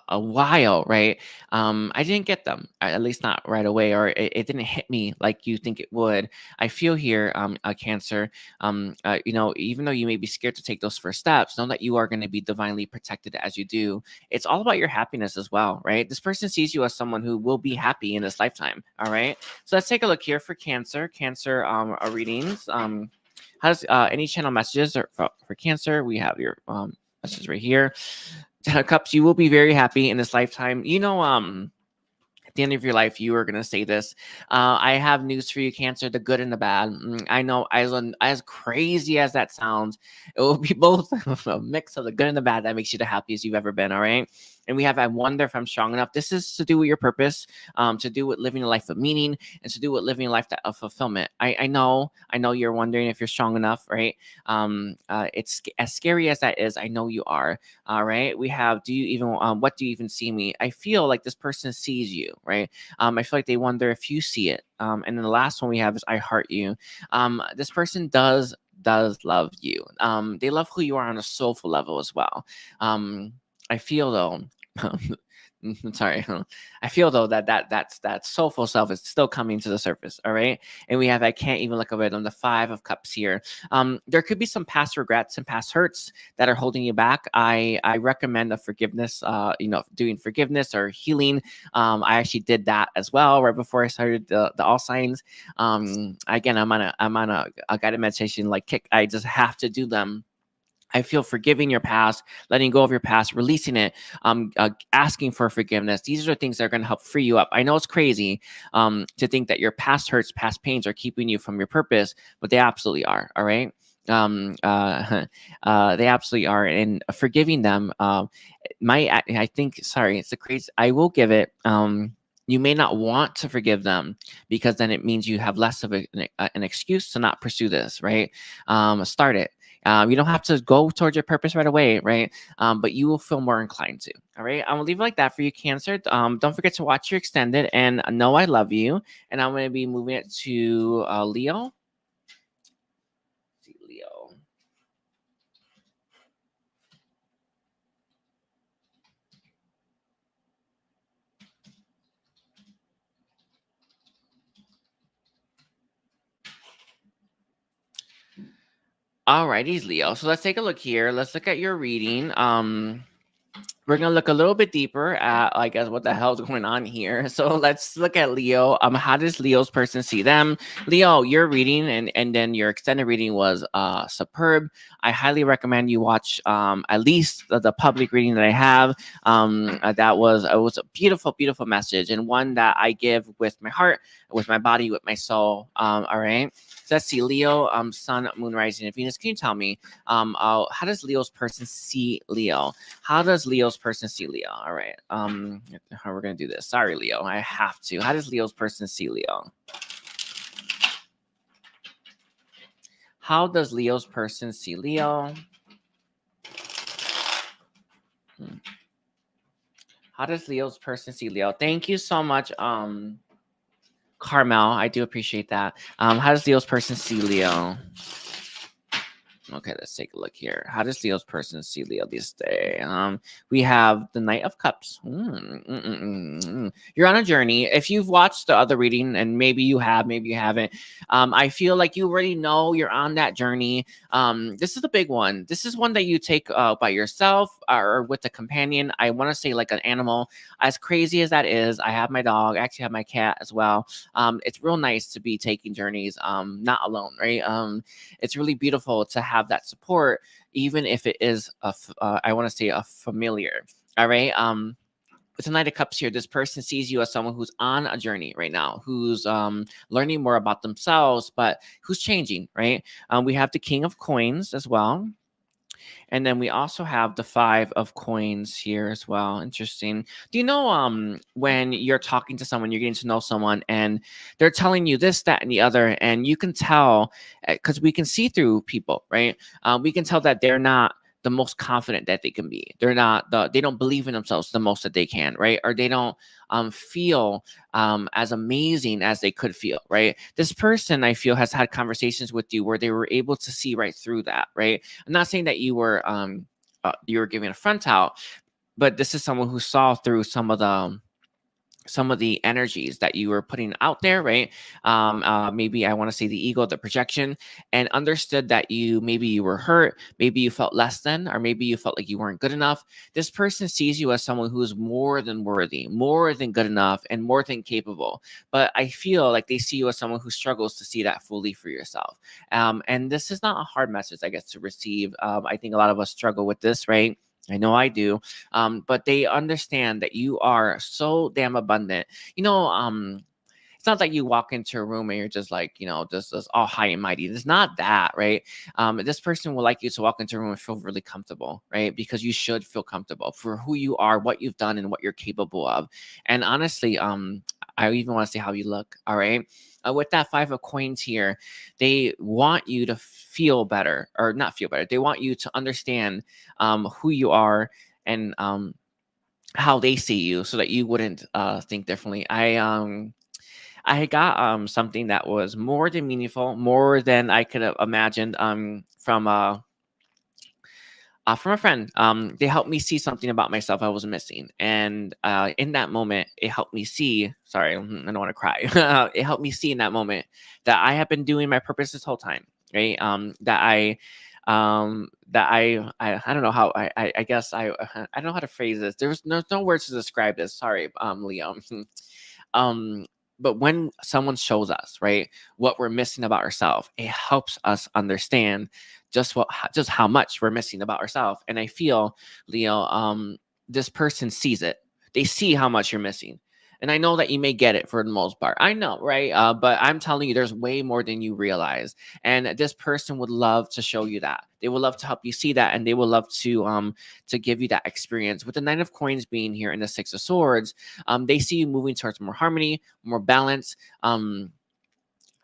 a while, right? I didn't get them, at least not right away, or it didn't hit me like you think it would. I feel here, Cancer, even though you may be scared to take those first steps, know that you are going to be divinely protected as you do. It's all about your happiness as well, right? This person sees you as someone who will be happy in this lifetime. All right. So let's take a look here for Cancer. Cancer readings. Has any channel messages for Cancer? We have your message right here. Ten of Cups, you will be very happy in this lifetime. At the end of your life, you are going to say this. I have news for you, Cancer, the good and the bad. I know, as crazy as that sounds, it will be both a mix of the good and the bad that makes you the happiest you've ever been, all right? And we have, I wonder if I'm strong enough. This is to do with your purpose, to do with living a life of meaning, and to do with living a life of fulfillment. I know you're wondering if you're strong enough, right? It's as scary as that is. I know you are. All right. We have, what do you even see me? I feel like this person sees you, right? I feel like they wonder if you see it. And then the last one we have is I heart you. This person does love you. They love who you are on a soulful level as well. I feel though, sorry, I feel though that soulful self is still coming to the surface. All right, and we have, I can't even look at it, on the Five of Cups here. There could be some past regrets and past hurts that are holding you back. I recommend a forgiveness. Doing forgiveness or healing. I actually did that as well right before I started the all signs. Again, I'm on a guided meditation like kick. I just have to do them. I feel forgiving your past, letting go of your past, releasing it, asking for forgiveness. These are things that are going to help free you up. I know it's crazy to think that your past hurts, past pains are keeping you from your purpose, but they absolutely are. All right. They absolutely are. And forgiving them, I think, sorry, it's a crazy, I will give it. You may not want to forgive them because then it means you have less of an excuse to not pursue this, right? Start it. You don't have to go towards your purpose right away, right? But you will feel more inclined to. All right. I'm gonna leave it like that for you, Cancer. Don't forget to watch your extended and know I love you. And I'm gonna be moving it to Leo. Let's see, Leo. Alrighties, Leo. So let's take a look here. Let's look at your reading. we're gonna look a little bit deeper at, I guess, what the hell's going on here. So let's look at Leo. How does Leo's person see them? Leo, your reading and then your extended reading was superb. I highly recommend you watch at least the public reading that I have. That was it was a beautiful, beautiful message, and one that I give with my heart, with my body, with my soul. All right. So let's see, Leo, Sun, Moon, Rising, and Venus. Can you tell me, how does Leo's person see Leo? How does Leo's person see Leo? All right. How we're gonna do this? Sorry, Leo. I have to. How does Leo's person see Leo? How does Leo's person see Leo? How does Leo's person see Leo? Thank you so much, Carmel. I do appreciate that. How does Leo's person see Leo? Okay, let's take a look here. How does Leo's person see Leo this day? We have the Knight of Cups. You're on a journey. If you've watched the other reading, and maybe you have, maybe you haven't, I feel like you already know you're on that journey. This is the big one. This is one that you take by yourself or with a companion. I want to say like an animal. As crazy as that is, I have my dog. I actually have my cat as well. It's real nice to be taking journeys not alone, right? It's really beautiful to have that support, even if it is I want to say a familiar. All right. With the Knight of Cups here, this person sees you as someone who's on a journey right now, who's learning more about themselves, but who's changing, right? We have the King of Coins as well. And then we also have the 5 of Coins here as well. Interesting. Do you know when you're talking to someone, you're getting to know someone, and they're telling you this, that, and the other, and you can tell because we can see through people, right? We can tell that they're not the most confident that they can be. They don't believe in themselves the most that they can, right? Or they don't feel as amazing as they could feel, right? This person, I feel, has had conversations with you where they were able to see right through that, right? I'm not saying that you were giving a front out, but this is someone who saw through some of the energies that you were putting out there, right? Maybe I want to say the ego, the projection, and understood that maybe you were hurt, maybe you felt less than, or maybe you felt like you weren't good enough. This person sees you as someone who is more than worthy, more than good enough, and more than capable. But I feel like they see you as someone who struggles to see that fully for yourself. And this is not a hard message, I guess, to receive. I think a lot of us struggle with this, right? I know I do. But they understand that you are so damn abundant. It's not like you walk into a room and you're just like, just all high and mighty. It's not that, right? This person will like you to walk into a room and feel really comfortable, right? Because you should feel comfortable for who you are, what you've done, and what you're capable of. And honestly, I even want to say how you look, all right? With that 5 of Coins here, they want you to feel better, or not feel better. They want you to understand who you are and how they see you, so that you wouldn't think differently. I got something that was more than meaningful, more than I could have imagined from a friend. They helped me see something about myself I was missing, and in that moment, it helped me see. Sorry, I don't want to cry. It helped me see in that moment that I have been doing my purpose this whole time, right? I don't know how I guess I don't know how to phrase this. There's no words to describe this. Sorry, Leo. But when someone shows us, right, what we're missing about ourselves, it helps us understand just how much we're missing about ourselves. And I feel, Leo, this person sees it. They see how much you're missing. And I know that you may get it for the most part. I know, right? But I'm telling you, there's way more than you realize. And this person would love to show you that. They would love to help you see that, and they would love to give you that experience. With the 9 of Coins being here and the 6 of Swords, they see you moving towards more harmony, more balance.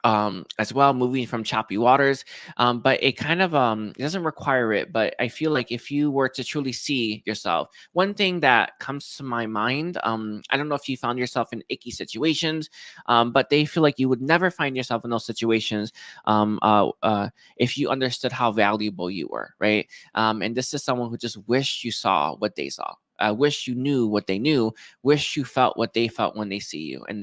As well, moving from choppy waters, but it kind of it doesn't require it. But I feel like if you were to truly see yourself, one thing that comes to my mind, I don't know if you found yourself in icky situations, but they feel like you would never find yourself in those situations if you understood how valuable you were, right? And this is someone who just wished you saw what they saw. wish you knew what they knew, wish you felt what they felt when they see you and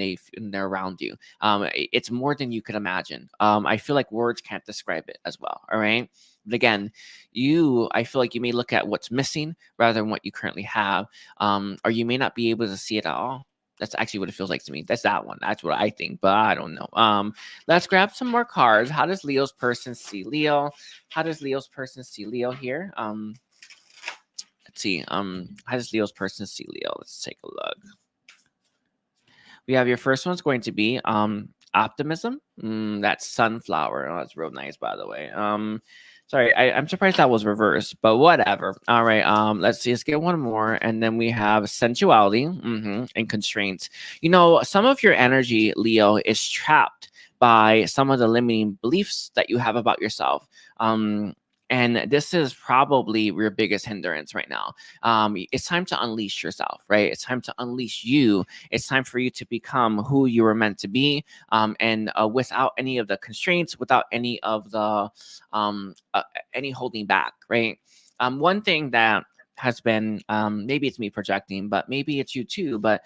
they're around you. It's more than you could imagine. I feel like words can't describe it as well. All right. But again, I feel like you may look at what's missing rather than what you currently have, or you may not be able to see it at all. That's actually what it feels like to me. That's that one. That's what I think, but I don't know. Let's grab some more cards. How does Leo's person see Leo? How does Leo's person see Leo here? Let's see. How does Leo's person see Leo? Let's take a look. We have your first one's going to be optimism. That's sunflower. Oh, that's real nice, by the way. Sorry, I'm surprised that was reversed, but whatever. All right, let's see. Let's get one more, and then we have sensuality and constraints. You know, some of your energy, Leo, is trapped by some of the limiting beliefs that you have about yourself. And this is probably your biggest hindrance right now. It's time to unleash yourself, right? It's time to unleash you. It's time for you to become who you were meant to be, and without any of the constraints, without any of the any holding back, right? One thing that has been, maybe it's me projecting, but maybe it's you too, but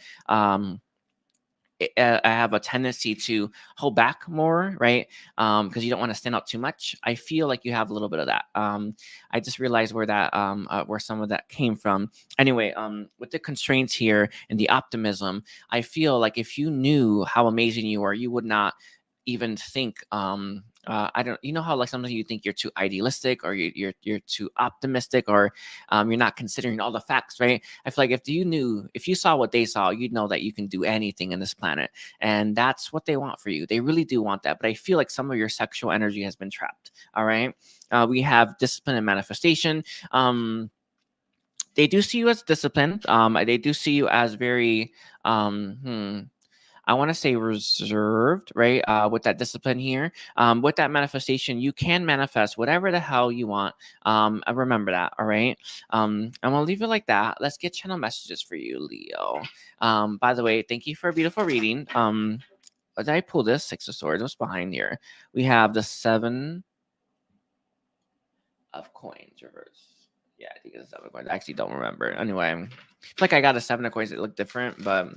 I have a tendency to hold back more, right? Because you don't want to stand out too much. I feel like you have a little bit of that. I just realized where that where some of that came from. Anyway, with the constraints here and the optimism, I feel like if you knew how amazing you are, you would not even think I don't, you know how like sometimes you think you're too idealistic or you're too optimistic, or you're not considering all the facts, right? I feel like if you saw what they saw, you'd know that you can do anything in this planet, and that's what they want for you. They really do want that. But I feel like some of your sexual energy has been trapped. All right. We have discipline and manifestation. They do see you as disciplined. They do see you as very I want to say reserved, right? With that discipline here, with that manifestation, you can manifest whatever the hell you want. Remember that, all right? I'm gonna leave it like that. Let's get channel messages for you, Leo. By the way, thank you for a beautiful reading. Did I pull this? Six of Swords. What's behind here? We have the Seven of Coins reverse. Yeah, I think it's 7 of Coins. I actually don't remember. Anyway, I feel like I got a 7 of Coins that looked different, but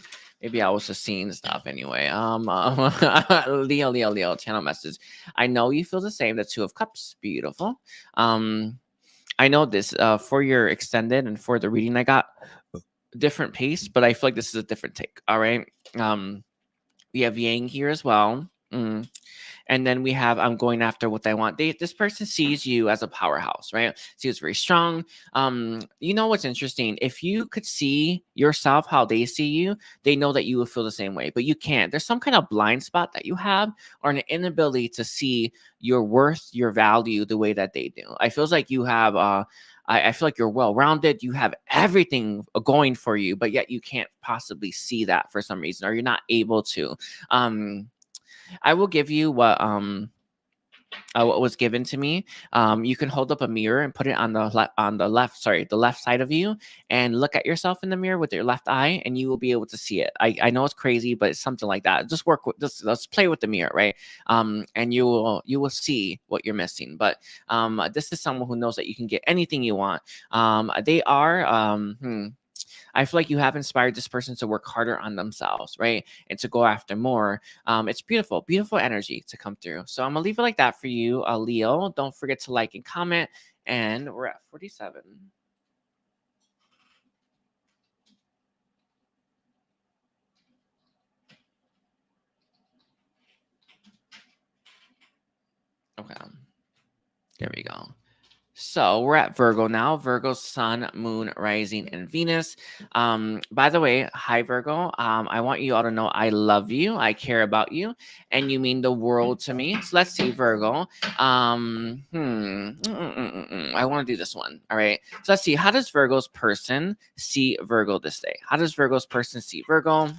maybe I was just seeing stuff anyway. Leo, channel message. I know you feel the same. The 2 of Cups, beautiful. I know this for your extended and for the reading I got different pace, but I feel like this is a different take. All right. We have Yang here as well. And then we have, I'm going after what I want. This person sees you as a powerhouse, right? See, it's very strong. You know what's interesting? If you could see yourself how they see you, they know that you will feel the same way, but you can't. There's some kind of blind spot that you have, or an inability to see your worth, your value the way that they do. I feels like you have, I feel like you're well-rounded. You have everything going for you, but yet you can't possibly see that for some reason, or you're not able to. I will give you what was given to me. You can hold up a mirror and put it on the left side of you, and look at yourself in the mirror with your left eye, and you will be able to see it. I know it's crazy, but it's something like that. Just let's play with the mirror, right? And you will see what you're missing. But this is someone who knows that you can get anything you want. They are I feel like you have inspired this person to work harder on themselves, right? And to go after more. It's beautiful, beautiful energy to come through. So I'm going to leave it like that for you, Leo. Don't forget to like and comment. And we're at 47. Okay. There we go. So we're at Virgo now. Virgo, Sun, Moon, Rising, and Venus. By the way, hi Virgo. I want you all to know I love you. I care about you, and you mean the world to me. So let's see, Virgo. I want to do this one. All right. So let's see. How does Virgo's person see Virgo this day? How does Virgo's person see Virgo?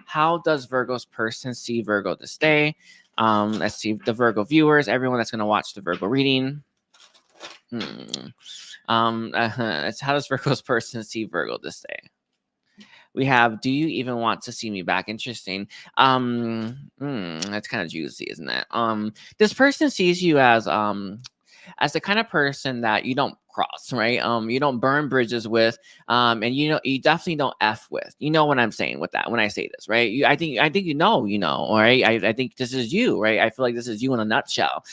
How does Virgo's person see Virgo this day? Let's see the Virgo viewers, everyone that's going to watch the Virgo reading. It's how does Virgo's person see Virgo this day? We have, do you even want to see me back? Interesting. That's kind of juicy, isn't it? This person sees you as the kind of person that you don't cross, right? You don't burn bridges with, and you know, you definitely don't F with. You know what I'm saying with that when I say this, right? I think you know, all right? I think this is you, right? I feel like this is you in a nutshell.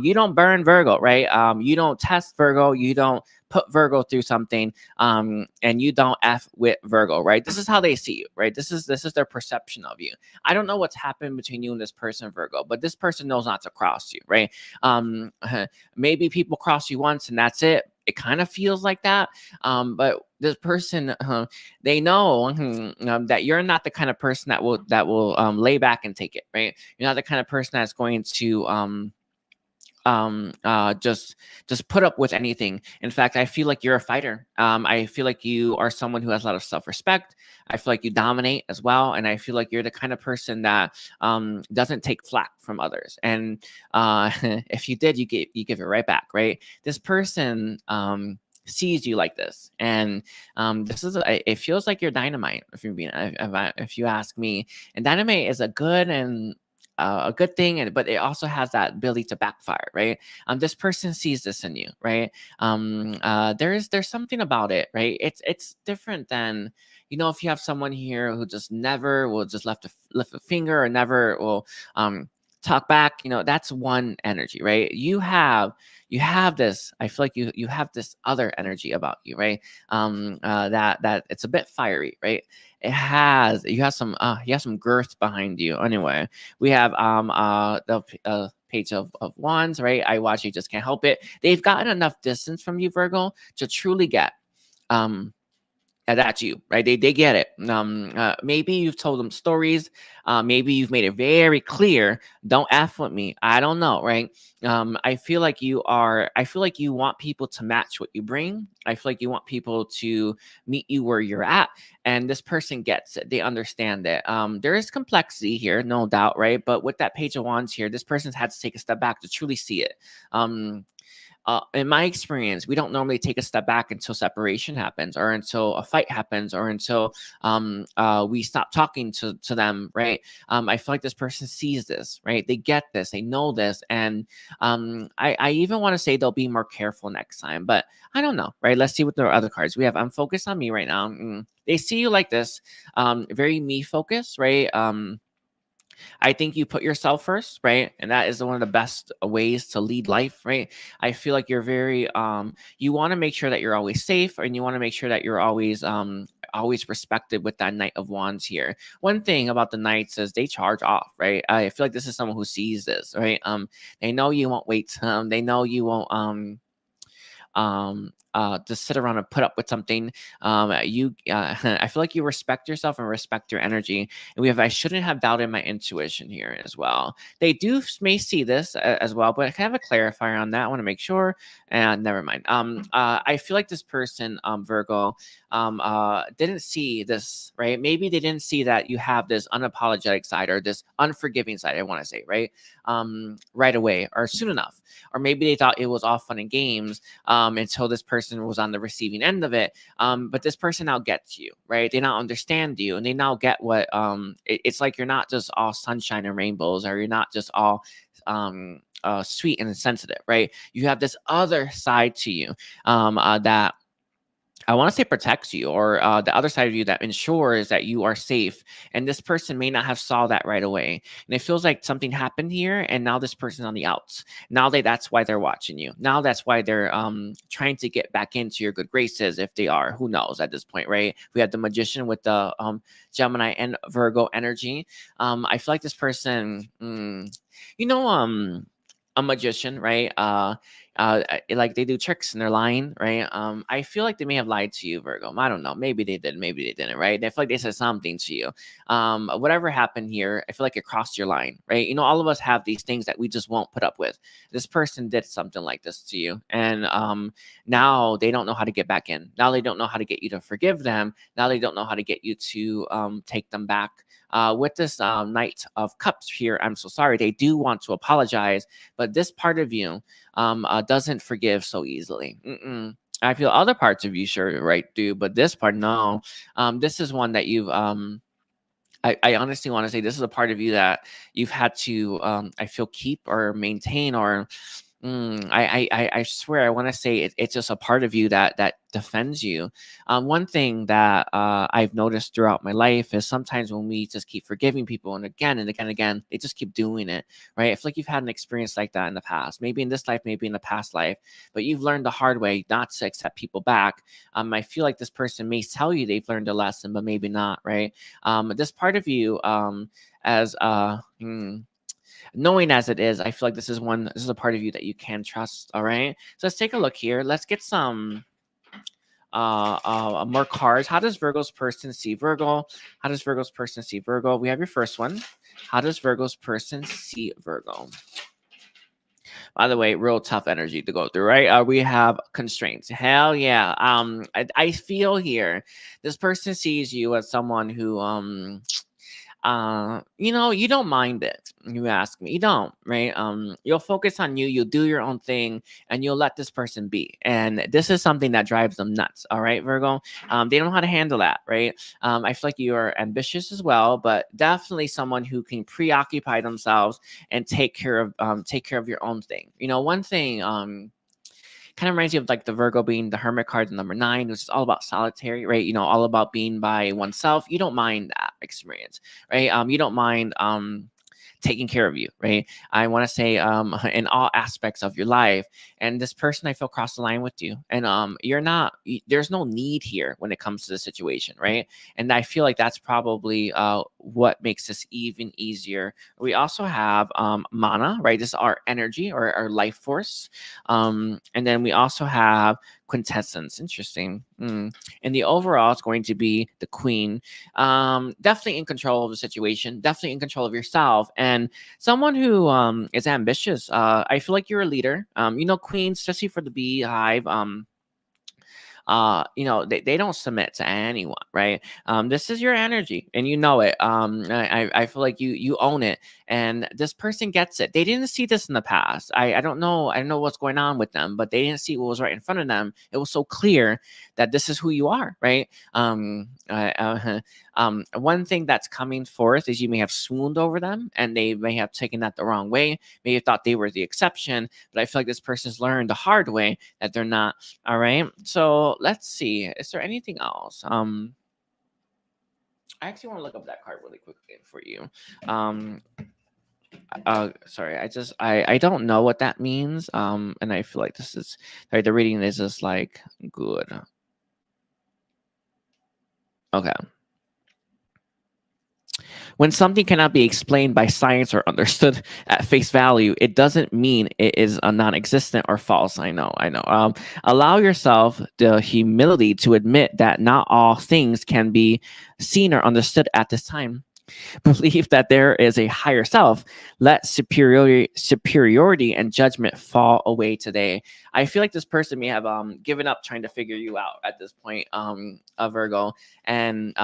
You don't burn Virgo, right? You don't test Virgo. You don't put Virgo through something, and you don't F with Virgo, right? This is how they see you, right? This is their perception of you. I don't know what's happened between you and this person, Virgo, but this person knows not to cross you, right? Maybe people cross you once and that's it. It kind of feels like that, but this person, they know that you're not the kind of person that will lay back and take it, right? You're not the kind of person that's going to just put up with anything. In fact, I feel like you're a fighter. I feel like you are someone who has a lot of self-respect. I feel like you dominate as well, and I feel like you're the kind of person that doesn't take flack from others. And if you did, you give it right back, right? This person sees you like this, and this is it feels like you're dynamite. If you ask me, and dynamite is a good thing, but it also has that ability to backfire, right? This person sees this in you, right? There's something about it, right? It's different than, you know, if you have someone here who just never will just lift a finger or never will talk back, you know, that's one energy, right? You have this, I feel like you have this other energy about you, right? That it's a bit fiery, right? You have some girth behind you. Anyway, we have the page of wands, right? I watch, you just can't help it. They've gotten enough distance from you, Virgo, to truly get that's you, right? They get it. Maybe you've told them stories. Maybe you've made it very clear. Don't F with me. I don't know, right? I feel like you want people to match what you bring. I feel like you want people to meet you where you're at. And this person gets it. They understand it. There is complexity here, no doubt, right? But with that page of wands here, this person's had to take a step back to truly see it. In my experience, we don't normally take a step back until separation happens, or until a fight happens, or until we stop talking to them, right? I feel like this person sees this, right? They get this, they know this, and I even want to say they'll be more careful next time, but I don't know, right? Let's see what the other cards we have. I'm focused on me right now. They see you like this, very me focused, right? I think you put yourself first, right? And that is one of the best ways to lead life, right? I feel like you're very you want to make sure that you're always safe, and you want to make sure that you're always respected with that Knight of Wands here. One thing about the Knights is they charge off, right? I feel like this is someone who sees this, right? They know you won't wait. They know you won't to sit around and put up with something. I feel like you respect yourself and respect your energy. And we have, I shouldn't have doubted my intuition here as well. They may see this as well, but I have a clarifier on that. I want to make sure. And never mind. I feel like this person, Virgo, didn't see this, right? Maybe they didn't see that you have this unapologetic side, or this unforgiving side, I want to say, right? Right away or soon enough. Or maybe they thought it was all fun and games until this person was on the receiving end of it. But this person now gets you, right? They now understand you, and they now get what it's like. You're not just all sunshine and rainbows, or you're not just all sweet and sensitive, right? You have this other side to you that I want to say protects you, or the other side of you that ensures that you are safe. And this person may not have saw that right away. And it feels like something happened here, and now this person's on the outs. Now that's why they're watching you. Now that's why they're trying to get back into your good graces, if they are. Who knows at this point, right? We had the Magician with the Gemini and Virgo energy. I feel like this person, a magician, right? Like they do tricks and they're lying, right? I feel like they may have lied to you, Virgo. I don't know. Maybe they did, maybe they didn't, right? I feel like they said something to you. Whatever happened here, I feel like it crossed your line, right? You know, all of us have these things that we just won't put up with. This person did something like this to you, and now they don't know how to get back in. Now they don't know how to get you to forgive them. Now they don't know how to get you to take them back. With this Knight of Cups here, I'm so sorry. They do want to apologize, but this part of you doesn't forgive so easily. I feel other parts of you sure, right, do, but this part, no. This is one that you've I honestly want to say this is a part of you that you've had to I feel keep or maintain, or I swear, I want to say it's just a part of you that defends you. One thing that I've noticed throughout my life is sometimes when we just keep forgiving people and again and again and again, they just keep doing it, right? I feel like you've had an experience like that in the past, maybe in this life, maybe in the past life, but you've learned the hard way not to accept people back. I feel like this person may tell you they've learned a lesson, but maybe not, right? This part of you, as knowing as it is, I feel like this is a part of you that you can trust. All right. So let's take a look here. Let's get some more cards. How does Virgo's person see Virgo? How does Virgo's person see Virgo? We have your first one. How does Virgo's person see Virgo? By the way, real tough energy to go through, right? We have constraints. Hell yeah. I feel here this person sees you as someone who you don't mind it. You ask me, you don't, right? You'll focus on you, you'll do your own thing, and you'll let this person be. And this is something that drives them nuts. All right, Virgo. They don't know how to handle that, right? I feel like you are ambitious as well, but definitely someone who can preoccupy themselves and take care of your own thing. One thing kind of reminds you of like the Virgo being the Hermit card, the number 9, which is all about solitary, right? All about being by oneself. You don't mind that experience, right? You don't mind taking care of you, right? I want to say in all aspects of your life. And this person I feel crossed the line with you. And there's no need here when it comes to the situation, right? And I feel like that's probably what makes this even easier. We also have mana, right? This is our energy or our life force. And then we also have quintessence. Interesting. And the overall is going to be the queen. Definitely in control of the situation, definitely in control of yourself, and someone who is ambitious. I feel like you're a leader. Queens, especially for the beehive, they don't submit to anyone, right? This is your energy and you know it. I feel like you own it, and this person gets it. They didn't see this in the past. I don't know what's going on with them, but they didn't see what was right in front of them. It was so clear that this is who you are, right? One thing that's coming forth is you may have swooned over them and they may have taken that the wrong way. Maybe thought they were the exception, but I feel like this person's learned the hard way that they're not. All right. So let's see. Is there anything else? I actually want to look up that card really quickly for you. Sorry, I don't know what that means. And I feel like this is sorry, the reading is just like good. Okay. When something cannot be explained by science or understood at face value, it doesn't mean it is a non-existent or false. I know. Allow yourself the humility to admit that not all things can be seen or understood at this time. Believe that there is a higher self. Let superiority and judgment fall away today. I feel like this person may have given up trying to figure you out at this point, Virgo, and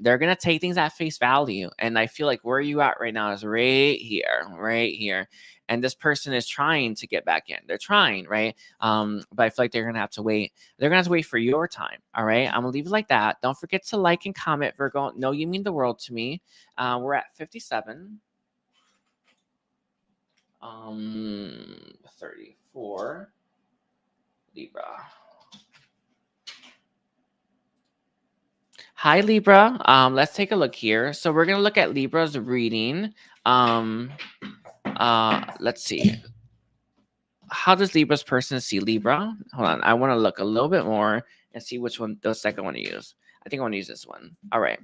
they're gonna take things at face value. And I feel like where you at right now is right here. And this person is trying to get back in. They're trying, right? But I feel like they're gonna have to wait. They're gonna have to wait for your time. All right. I'm gonna leave it like that. Don't forget to like and comment, Virgo. No, you mean the world to me. We're at 57. 34. Libra. Hi, Libra. Let's take a look here. So we're gonna look at Libra's reading. Let's see. How does Libra's person see Libra? Hold on. I want to look a little bit more and see which one, the second I want to use. I think I want to use this one. All right.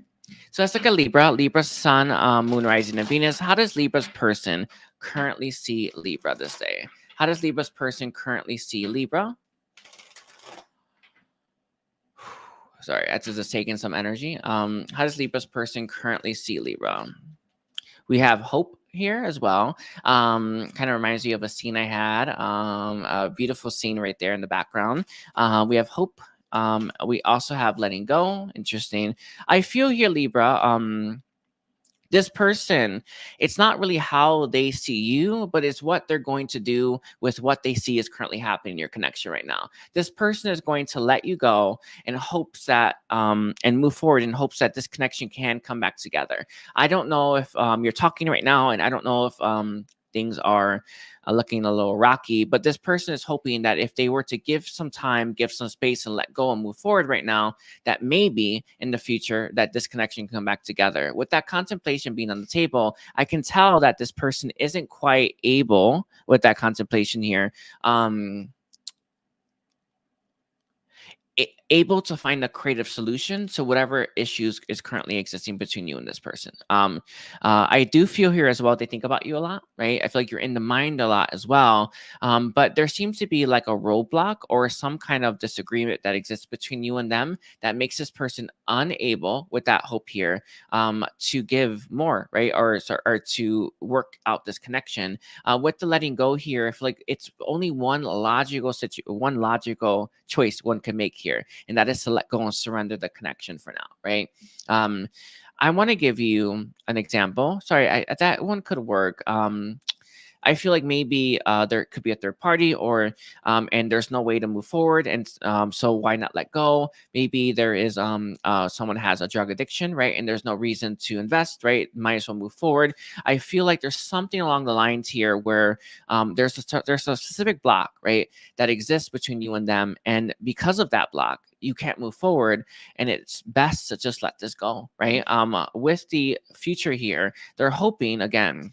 So let's look at Libra. Libra's sun, moon, rising, and Venus. How does Libra's person currently see Libra this day? How does Libra's person currently see Libra? Sorry, that's just taking some energy. How does Libra's person currently see Libra? We have hope here as well. Kind of reminds you of a scene I had. A beautiful scene right there in the background. We have hope. We also have letting go. Interesting. I feel here, Libra. This person, it's not really how they see you, but it's what they're going to do with what they see is currently happening in your connection right now. This person is going to let you go in hopes that, and move forward in hopes that this connection can come back together. I don't know if you're talking right now, and I don't know if things are looking a little rocky. But this person is hoping that if they were to give some time, give some space, and let go and move forward right now, that maybe in the future that this connection can come back together. With that contemplation being on the table, I can tell that this person isn't quite able with that contemplation here. Able to find a creative solution to whatever issues is currently existing between you and this person. I do feel here as well, they think about you a lot, right? I feel like you're in the mind a lot as well. But there seems to be like a roadblock or some kind of disagreement that exists between you and them that makes this person unable, with that hope here, to give more, right? Or to work out this connection. With the letting go here, I feel like it's only one logical choice one can make here, and that is to let go and surrender the connection for now, right? I want to give you an example. Sorry, that one could work. I feel like maybe there could be a third party, or and there's no way to move forward, and so why not let go? Maybe there is someone has a drug addiction, right? And there's no reason to invest, right? Might as well move forward. I feel like there's something along the lines here where there's a specific block, right, that exists between you and them, and because of that block, you can't move forward, and it's best to just let this go, right? With the future here, they're hoping again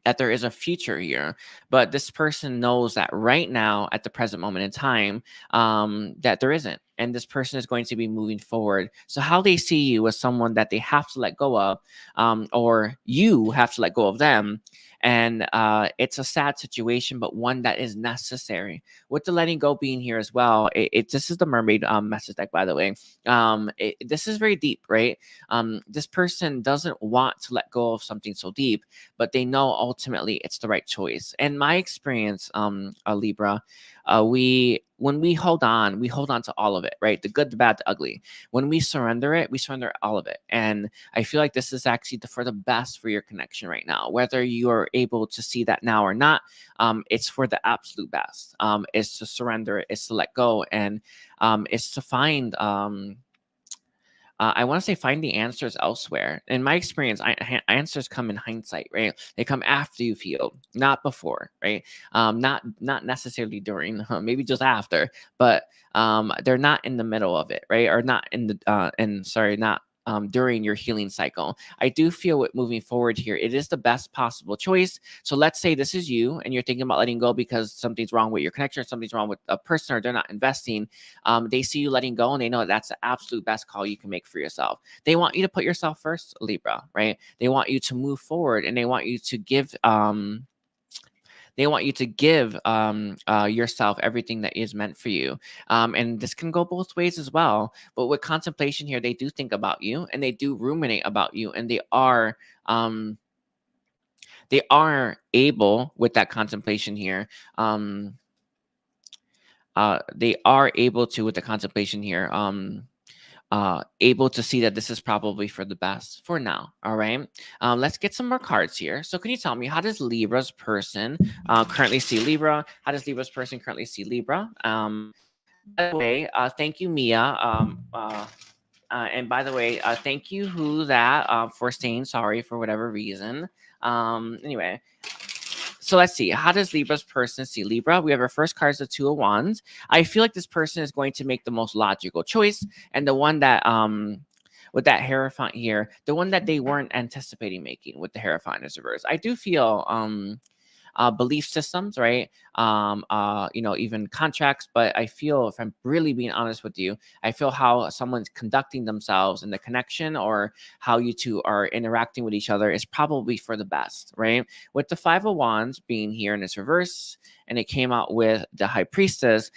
that there is a future here, but this person knows that right now, at the present moment in time, that there isn't, and this person is going to be moving forward. So how they see you as someone that they have to let go of, or you have to let go of them, and it's a sad situation, but one that is necessary. With the letting go being here as well, this is the mermaid message deck, by the way. This is very deep, right? This person doesn't want to let go of something so deep, but they know ultimately it's the right choice. In my experience, Libra, when we hold on to all of it, right? The good, the bad, the ugly. When we surrender all of it. And I feel like this is actually for the best for your connection right now. Whether you are able to see that now or not, it's for the absolute best. It's to surrender it, it's to let go, and it's to find I want to say find the answers elsewhere. In my experience, answers come in hindsight, right? They come after you feel, not before, right? Not necessarily during, maybe just after, but they're not in the middle of it, right? Or not in the not during your healing cycle. I do feel with moving forward here, it is the best possible choice. So let's say this is you and you're thinking about letting go because something's wrong with your connection, or something's wrong with a person, or they're not investing. They see you letting go and they know that that's the absolute best call you can make for yourself. They want you to put yourself first, Libra, right? They want you to move forward, and they want you to give yourself everything that is meant for you. And this can go both ways as well. But with contemplation here, they do think about you, and they do ruminate about you, and they are able, with that contemplation here, they are able to, with the contemplation here, able to see that this is probably for the best for now. All right. Let's get some more cards here. So can you tell me, how does Libra's person currently see Libra? How does Libra's person currently see Libra? By the way, thank you, Mia. And by the way, thank you, who that, for saying sorry for whatever reason. Anyway, so let's see. How does Libra's person see Libra? We have our first card is the Two of Wands. I feel like this person is going to make the most logical choice, and the one that with that Hierophant here, the one that they weren't anticipating making with the Hierophant is reverse. I do feel belief systems, right? Even contracts. But I feel, if I'm really being honest with you, I feel how someone's conducting themselves in the connection, or how you two are interacting with each other, is probably for the best, right? With the Five of Wands being here in its reverse, and it came out with the High Priestess.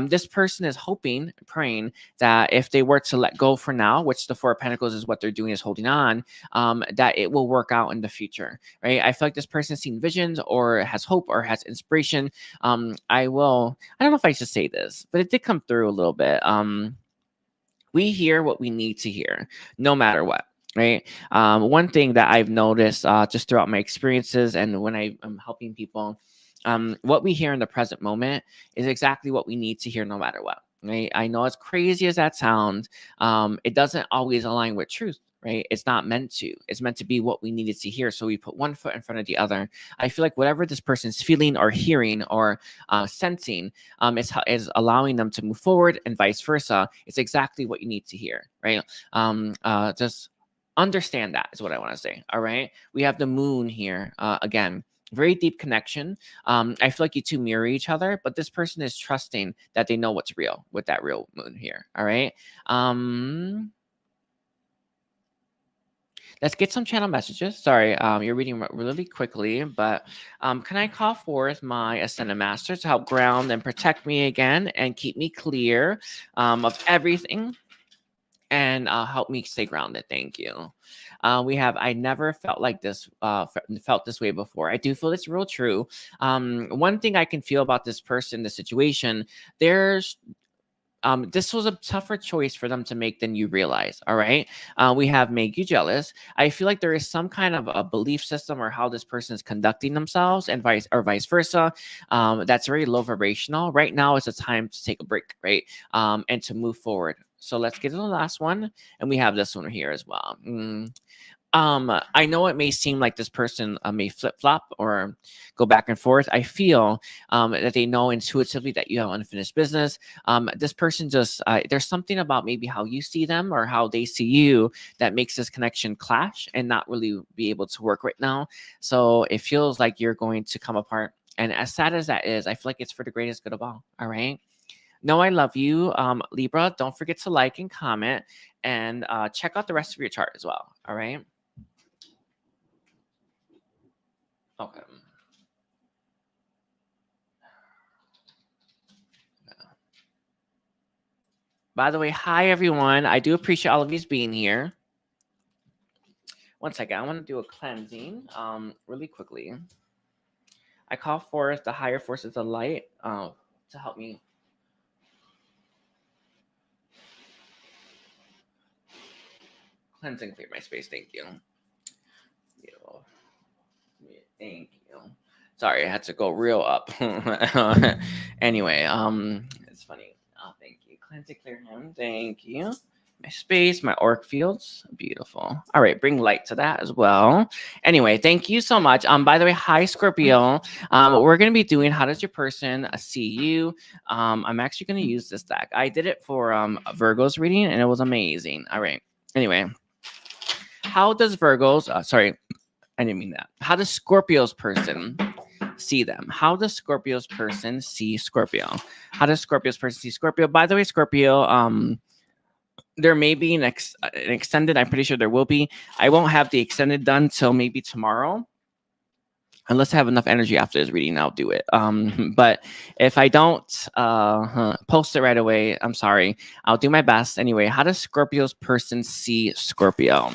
This person is hoping, praying that if they were to let go for now, which the Four of Pentacles is what they're doing, is holding on, that it will work out in the future, right? I feel like this person has seen visions, or has hope, or has inspiration. I don't know if I should say this, but it did come through a little bit. We hear what we need to hear, no matter what. Right. One thing that I've noticed just throughout my experiences, and when I'm helping people, what we hear in the present moment is exactly what we need to hear, no matter what. right? I know as crazy as that sounds, it doesn't always align with truth, right? It's not meant to. It's meant to be what we needed to hear. So we put one foot in front of the other. I feel like whatever this person's feeling or hearing or sensing is allowing them to move forward, and vice versa. It's exactly what you need to hear, right? Just understand that is what I want to say. All right. We have the moon here again. Very deep connection. I feel like you two mirror each other, but this person is trusting that they know what's real with that real moon here. All right. Let's get some channel messages. Sorry, you're reading really quickly, but can I call forth my Ascended Master to help ground and protect me again and keep me clear of everything and help me stay grounded? Thank you. We have, I never felt like this, felt this way before. I do feel it's real true. One thing I can feel about this person, the situation, this was a tougher choice for them to make than you realize. All right. We have make you jealous. I feel like there is some kind of a belief system or how this person is conducting themselves and vice versa. That's very low vibrational. Right now is a time to take a break, right? And to move forward. So let's get to the last one. And we have this one here as well. I know it may seem like this person may flip-flop or go back and forth. I feel that they know intuitively that you have unfinished business. This person just, there's something about maybe how you see them or how they see you that makes this connection clash and not really be able to work right now. So it feels like you're going to come apart. And as sad as that is, I feel like it's for the greatest good of all. All right. No, I love you, Libra. Don't forget to like and comment and check out the rest of your chart as well. All right. Okay. By the way, hi everyone. I do appreciate all of you being here. One second, I want to do a cleansing really quickly. I call forth the higher forces of light to help me. Cleanse and clear my space. Thank you. Thank you. Sorry, I had to go real up. Anyway, it's funny. Oh, thank you. Cleanse and clear him. Thank you. My space, my auric fields. Beautiful. All right, bring light to that as well. Anyway, thank you so much. By the way, hi Scorpio. We're gonna be doing how does your person see you? I'm actually gonna use this deck. I did it for Virgo's reading and it was amazing. All right. Anyway, how does Virgo's sorry, I didn't mean that. How does Scorpio's person see them? How does Scorpio's person see Scorpio? How does Scorpio's person see Scorpio? By the way, Scorpio, there may be an extended. I'm pretty sure there will be. I won't have the extended done till maybe tomorrow. Unless I have enough energy after this reading, I'll do it. But if I don't post it right away, I'm sorry. I'll do my best. Anyway, how does Scorpio's person see Scorpio?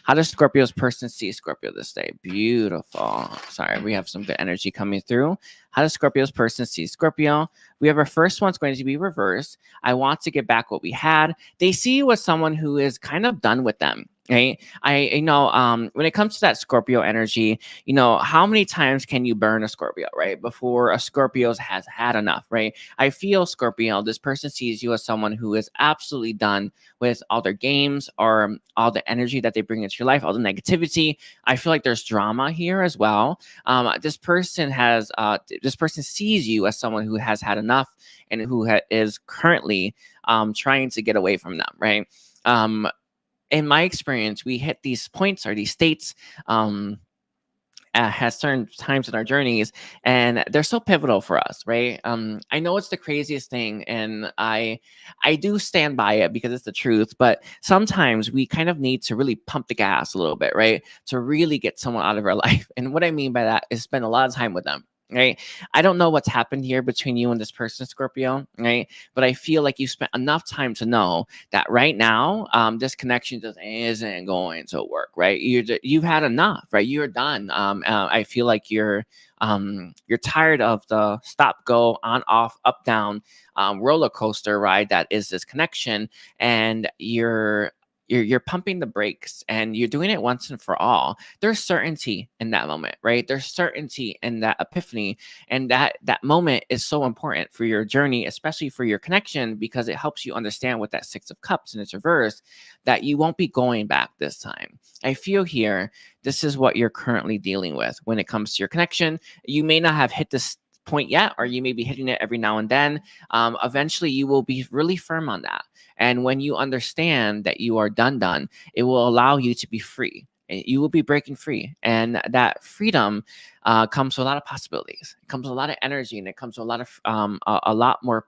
How does Scorpio's person see Scorpio this day? Beautiful. Sorry, we have some good energy coming through. How does Scorpio's person see Scorpio? We have our first one's going to be reversed. I want to get back what we had. They see you as someone who is kind of done with them. Right. When it comes to that Scorpio energy, how many times can you burn a Scorpio, right? Before a Scorpio has had enough, right? I feel Scorpio, this person sees you as someone who is absolutely done with all their games or all the energy that they bring into your life, all the negativity. I feel like there's drama here as well. This person sees you as someone who has had enough and who is currently trying to get away from them, right? In my experience, we hit these points or these states at certain times in our journeys, and they're so pivotal for us, right? I know it's the craziest thing, and I do stand by it because it's the truth, but sometimes we kind of need to really pump the gas a little bit, right? To really get someone out of our life. And what I mean by that is spend a lot of time with them. Right. I don't know what's happened here between you and this person, Scorpio. Right. But I feel like you spent enough time to know that right now, this connection just isn't going to work. Right. You've had enough. Right. You're done. I feel like you're tired of the stop, go, on, off, up, down roller coaster ride that is this connection. And you're you're pumping the brakes and you're doing it once and for all. There's certainty in that moment, right? There's certainty in that epiphany, and that moment is so important for your journey, especially for your connection, because it helps you understand with that Six of Cups in its reverse that you won't be going back this time. I feel here this is what you're currently dealing with when it comes to your connection. You may not have hit this point yet, or you may be hitting it every now and then. Eventually you will be really firm on that, and when you understand that you are done, it will allow you to be free. You will be breaking free, and that freedom comes with a lot of possibilities. It comes with a lot of energy, and it comes with a lot of a lot more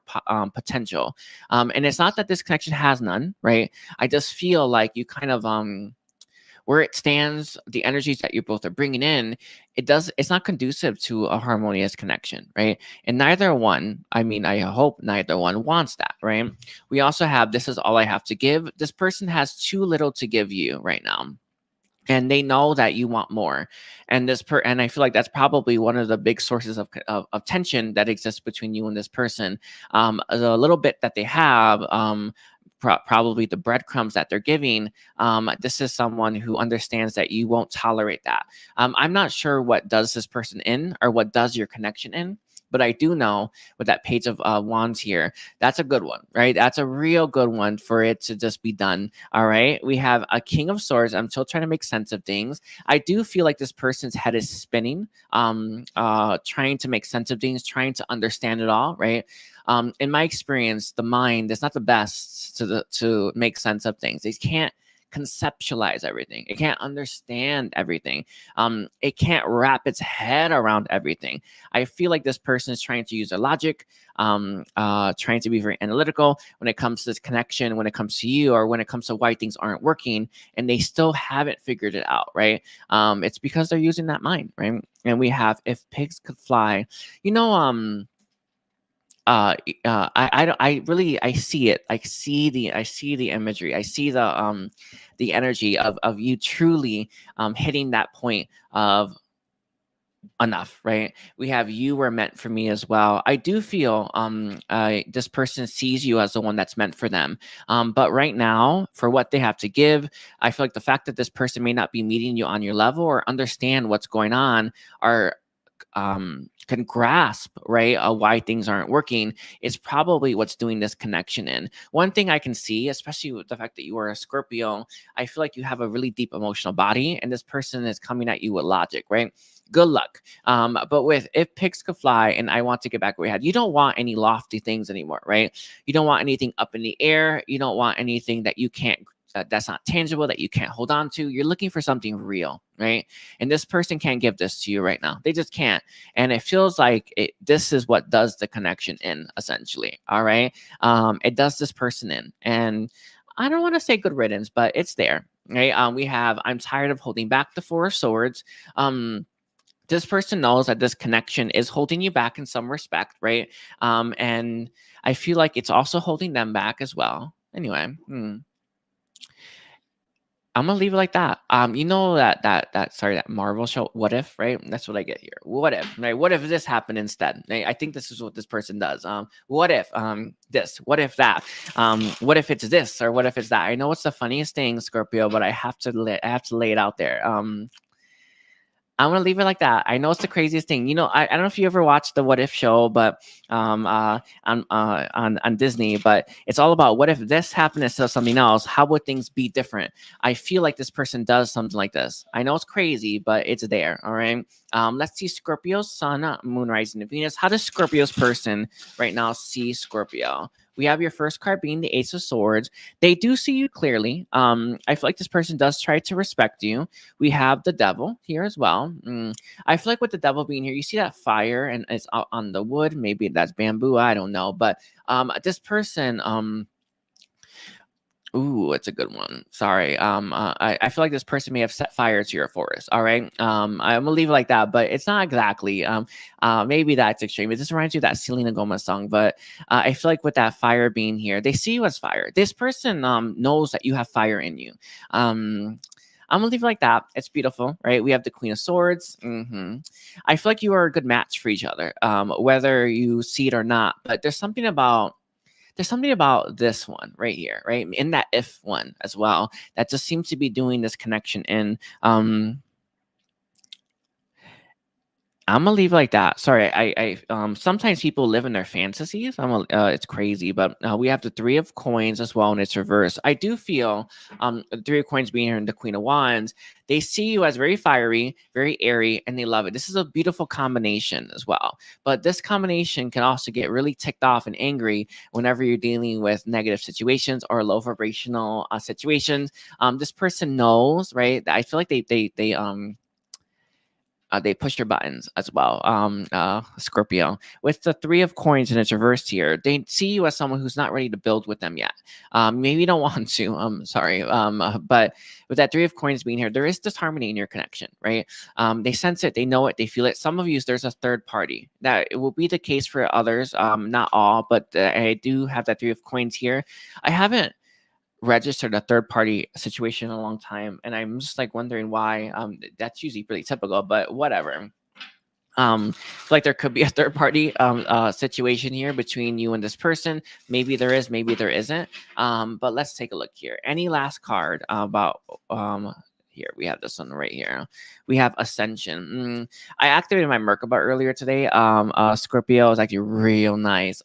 potential. And it's not that this connection has none, right? I just feel like you kind of where it stands, the energies that you both are bringing in, it's not conducive to a harmonious connection, right? And neither one, I mean, I hope neither one wants that, right? We also have, this is all I have to give. This person has too little to give you right now, and they know that you want more. And and I feel like that's probably one of the big sources of tension that exists between you and this person. The little bit that they have, probably the breadcrumbs that they're giving, this is someone who understands that you won't tolerate that. I'm not sure what does this person in, or what does your connection in, but I do know with that Page of Wands here, that's a good one, right? That's a real good one for it to just be done. All right. We have a King of Swords. I'm still trying to make sense of things. I do feel like this person's head is spinning, trying to make sense of things, trying to understand it all, right? In my experience, the mind is not the best to make sense of things. It can't conceptualize everything. It can't understand everything. It can't wrap its head around everything. I feel like this person is trying to use their logic, trying to be very analytical when it comes to this connection, when it comes to you, or when it comes to why things aren't working, and they still haven't figured it out, right? It's because they're using that mind, right? And we have, if pigs could fly, you know, I really, I see it. I see the imagery. I see the energy of you truly hitting that point of enough, right? We have, you were meant for me as well. I do feel this person sees you as the one that's meant for them. But right now, for what they have to give, I feel like the fact that this person may not be meeting you on your level or understand what's going on, are can grasp, right, why things aren't working, is probably what's doing this connection in. One thing I can see, especially with the fact that you are a Scorpio, I feel like you have a really deep emotional body, and this person is coming at you with logic, right? Good luck. But with, if pigs could fly, and I want to get back where we had, you don't want any lofty things anymore, right? You don't want anything up in the air. You don't want anything that you can't, that's not tangible, that you can't hold on to. You're looking for something real, right? And this person can't give this to you right now. They just can't. And it feels like this is what does the connection in, essentially. All right. It does this person in. And I don't want to say good riddance, but it's there. Right. We have, I'm tired of holding back, the Four of Swords. This person knows that this connection is holding you back in some respect, right? And I feel like it's also holding them back as well. Anyway. I'm gonna leave it like that. You know that Marvel show, What If, right? That's what I get here. What if, right? What if this happened instead? Right? I think this is what this person does. What if this? What if that? What if it's this, or what if it's that? I know it's the funniest thing, Scorpio, but I have to lay it out there. I'm gonna leave it like that. I know it's the craziest thing. You know, I don't know if you ever watched the What If show, but on Disney, but it's all about, what if this happened instead of something else? How would things be different? I feel like this person does something like this. I know it's crazy, but it's there. All right. Let's see Scorpio's Sun, Moon, Rising, and Venus. How does Scorpio's person right now see Scorpio? We have your first card being the Ace of Swords. They do see you clearly. I feel like this person does try to respect you. We have the Devil here as well. I feel like with the Devil being here, you see that fire, and it's out on the wood. Maybe that's bamboo. I don't know. But this person, ooh, it's a good one. Sorry. I feel like this person may have set fire to your forest. All right. I'm gonna leave it like that, but it's not exactly. Maybe that's extreme. It just reminds you of that Selena Gomez song. But I feel like with that fire being here, they see you as fire. This person knows that you have fire in you. I'm gonna leave it like that. It's beautiful, right? We have the Queen of Swords. I feel like you are a good match for each other, whether you see it or not. But there's something about there's something about this one right here, right? In that if one as well, that just seems to be doing this connection in. I'm gonna leave it like that. Sorry, sometimes people live in their fantasies. It's crazy, but we have the Three of Coins as well, and it's reversed. I do feel, the Three of Coins being here in the Queen of Wands, they see you as very fiery, very airy, and they love it. This is a beautiful combination as well. But this combination can also get really ticked off and angry whenever you're dealing with negative situations or low vibrational situations. This person knows, right? I feel like they push your buttons as well. Scorpio. With the Three of Coins and it's reversed here, they see you as someone who's not ready to build with them yet. Maybe you don't want to. Sorry. But with that Three of Coins being here, there is disharmony in your connection, right? They sense it, they know it, they feel it. Some of you, there's a third party. That it will be the case for others. Not all, but I do have that Three of Coins here. I haven't registered a third party situation in a long time, and I'm just like wondering why. That's usually pretty typical, but whatever. Like there could be a third party situation here between you and this person. Maybe there is, maybe there isn't. But let's take a look here. Any last card about here we have this one right here. We have Ascension. I activated my Merkaba earlier today. Scorpio is actually real nice.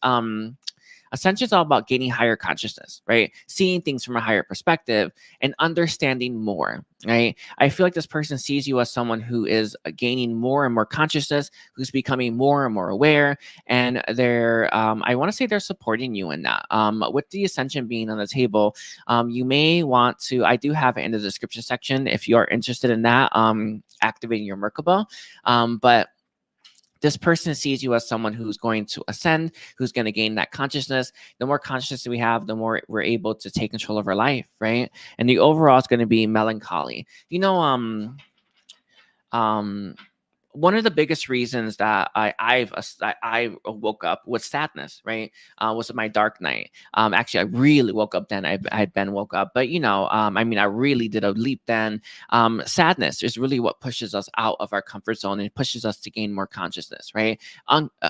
Ascension is all about gaining higher consciousness, right? Seeing things from a higher perspective and understanding more, right? I feel like this person sees you as someone who is gaining more and more consciousness, who's becoming more and more aware, and they're, I want to say they're supporting you in that. With the Ascension being on the table, you may want to, I do have it in the description section if you are interested in that, activating your Merkaba, but this person sees you as someone who's going to ascend, who's going to gain that consciousness. The more consciousness we have, the more we're able to take control of our life, right? And the overall is going to be melancholy. You know, one of the biggest reasons that I woke up was sadness, right? Was my dark night. Actually, I really woke up then. I had been woke up, but you know, I mean, I really did a leap then. Sadness is really what pushes us out of our comfort zone and pushes us to gain more consciousness, right?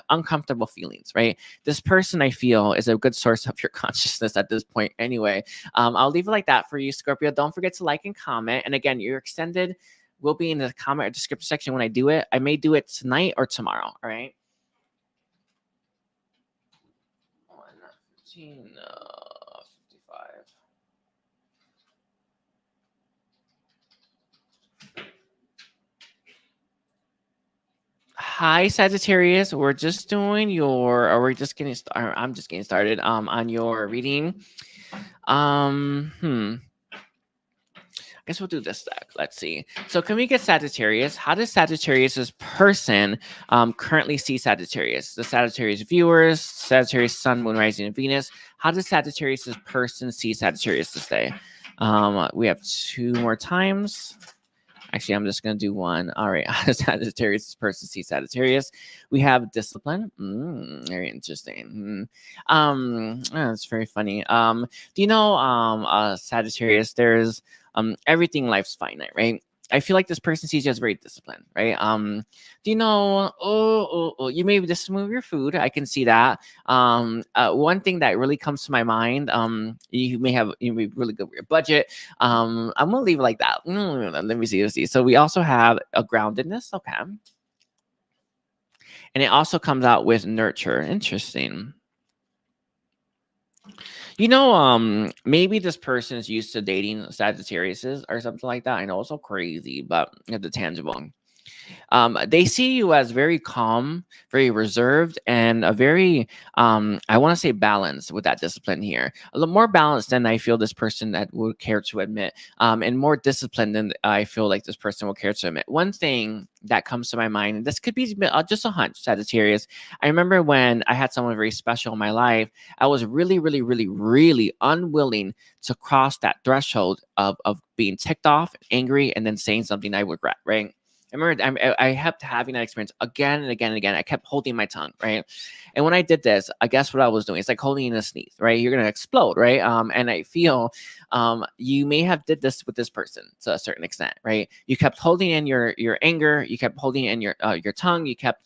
Uncomfortable feelings, right? This person I feel is a good source of your consciousness at this point. Anyway, I'll leave it like that for you, Scorpio. Don't forget to like and comment. And again, your extended will be in the comment or description section when I do it. I may do it tonight or tomorrow. All right. 15, 55. Hi, Sagittarius. We're just doing your, or we're just getting started. I'm just getting started on your reading. I guess we'll do this deck. Let's see. So can we get Sagittarius? How does Sagittarius's person currently see Sagittarius? The Sagittarius viewers, Sagittarius Sun, Moon, Rising, and Venus. How does Sagittarius's person see Sagittarius this day? We have 2 more times. Actually, I'm just going to do one. All right. How does Sagittarius person see Sagittarius? We have discipline. Very interesting. That's very funny. Do you know, Sagittarius, there's everything life's finite, right? I feel like this person sees you as very disciplined, right? Do you know, you may just move your food. I can see that. One thing that really comes to my mind, you may be really good with your budget. I'm gonna leave it like that. Let me see. So we also have a groundedness, okay. And it also comes out with nurture. Interesting. You know, maybe this person is used to dating Sagittariuses or something like that. I know it's so crazy, but it's the tangible. They see you as very calm, very reserved, and a very, I want to say balanced with that discipline here. A little more balanced than I feel this person that would care to admit, and more disciplined than I feel like this person will care to admit. One thing that comes to my mind, and this could be just a hunch, Sagittarius. I remember when I had someone very special in my life, I was really, really, really, really unwilling to cross that threshold of being ticked off, angry, and then saying something I would regret, right? I remember I kept having that experience again and again and again. I kept holding my tongue, right? And when I did this, I guess what I was doing, it's like holding in a sneeze, right? You're going to explode, right? And I feel you may have did this with this person to a certain extent, right? You kept holding in your anger. You kept holding in your tongue. You kept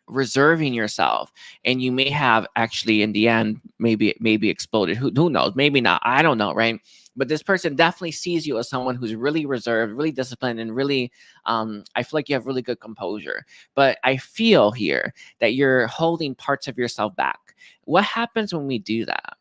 reserving yourself, and you may have actually in the end maybe exploded. Who knows? Maybe not. I don't know, right? But this person definitely sees you as someone who's really reserved, really disciplined, and really I feel like you have really good composure. But I feel here that you're holding parts of yourself back. What happens when we do that?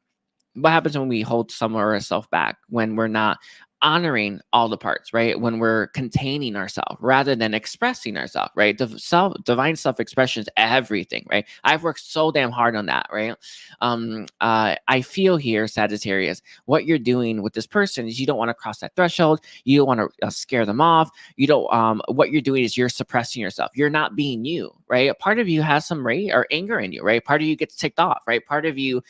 What happens when we hold some of ourselves back, when we're not honoring all the parts, right? When we're containing ourselves rather than expressing ourselves, right? Divine self-expression is everything, right? I've worked so damn hard on that, right? I feel here, Sagittarius, what you're doing with this person is you don't want to cross that threshold. You don't want to scare them off. You don't. What you're doing is you're suppressing yourself. You're not being you, right? A part of you has some rage or anger in you, right? Part of you gets ticked off, right? Part of you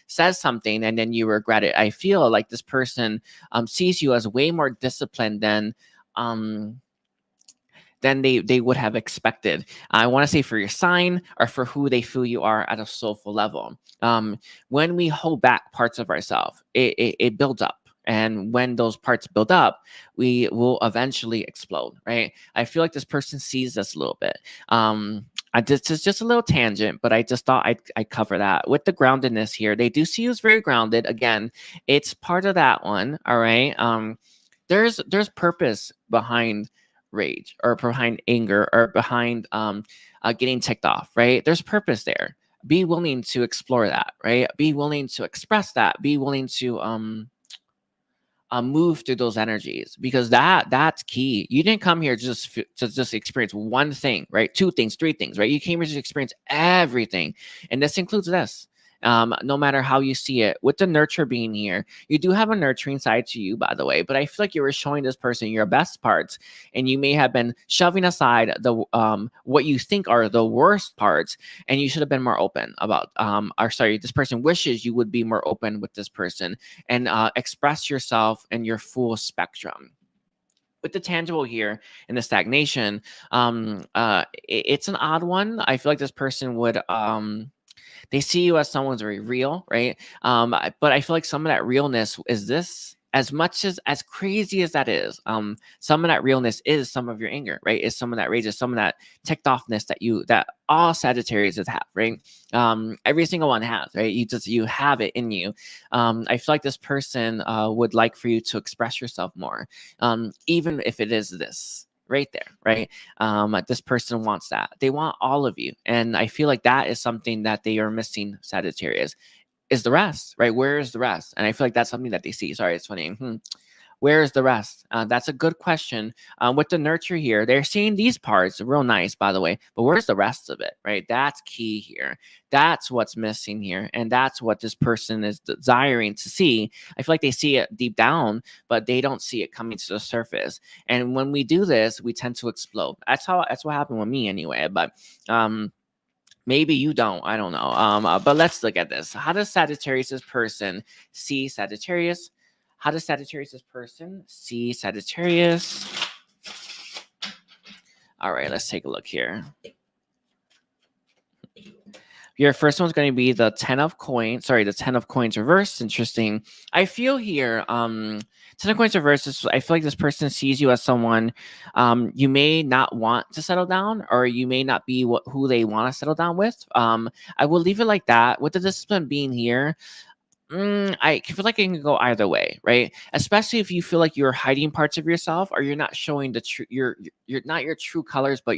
says something and then you regret it. I feel like this person sees you as way more disciplined than they would have expected. I want to say for your sign or for who they feel you are at a soulful level. When we hold back parts of ourselves, it builds up. And when those parts build up, we will eventually explode, right? I feel like this person sees this a little bit. This is just a little tangent, but I just thought I'd cover that. With the groundedness here, they do see you as very grounded. Again, it's part of that one, all right? There's purpose behind rage or behind anger or behind getting ticked off, right? There's purpose there. Be willing to explore that, right? Be willing to express that. Be willing to move through those energies, because that's key. You didn't come here to just experience one thing, right? Two things, three things, right? You came here to experience everything, and this includes this. No matter how you see it, with the nurture being here, you do have a nurturing side to you, by the way. But I feel like you were showing this person your best parts, and you may have been shoving aside the what you think are the worst parts, and you should have been more open about. This person wishes you would be more open with this person and express yourself in your full spectrum. With the tangible here in the stagnation, it's an odd one. I feel like this person would they see you as someone's very real, right? But I feel like some of that realness is this, as much as crazy as that is, some of that realness is some of your anger, right? Is some of that rage, is some of that ticked offness that all Sagittarius have, right? Every single one has, right? You have it in you. I feel like this person would like for you to express yourself more, even if it is this right there, right? This person wants that. They want all of you. And I feel like that is something that they are missing, Sagittarius, is the rest, right? Where is the rest? And I feel like that's something that they see. Sorry, it's funny. Where is the rest? That's a good question. With the nurture here, they're seeing these parts, real nice, by the way, but where's the rest of it, right? That's key here. That's what's missing here. And that's what this person is desiring to see. I feel like they see it deep down, but they don't see it coming to the surface. And when we do this, we tend to explode. That's what happened with me anyway. But maybe you don't. I don't know. But let's look at this. How does Sagittarius' person see Sagittarius? How does Sagittarius' person see Sagittarius? All right, let's take a look here. Your first one's going to be the 10 of coins. Sorry, the 10 of coins reversed. Interesting. I feel here, 10 of coins reversed. I feel like this person sees you as someone you may not want to settle down, or you may not be who they want to settle down with. I will leave it like that. With the discipline being here, I feel like it can go either way, right? Especially if you feel like you're hiding parts of yourself, or you're not showing the true, you're not your true colors, but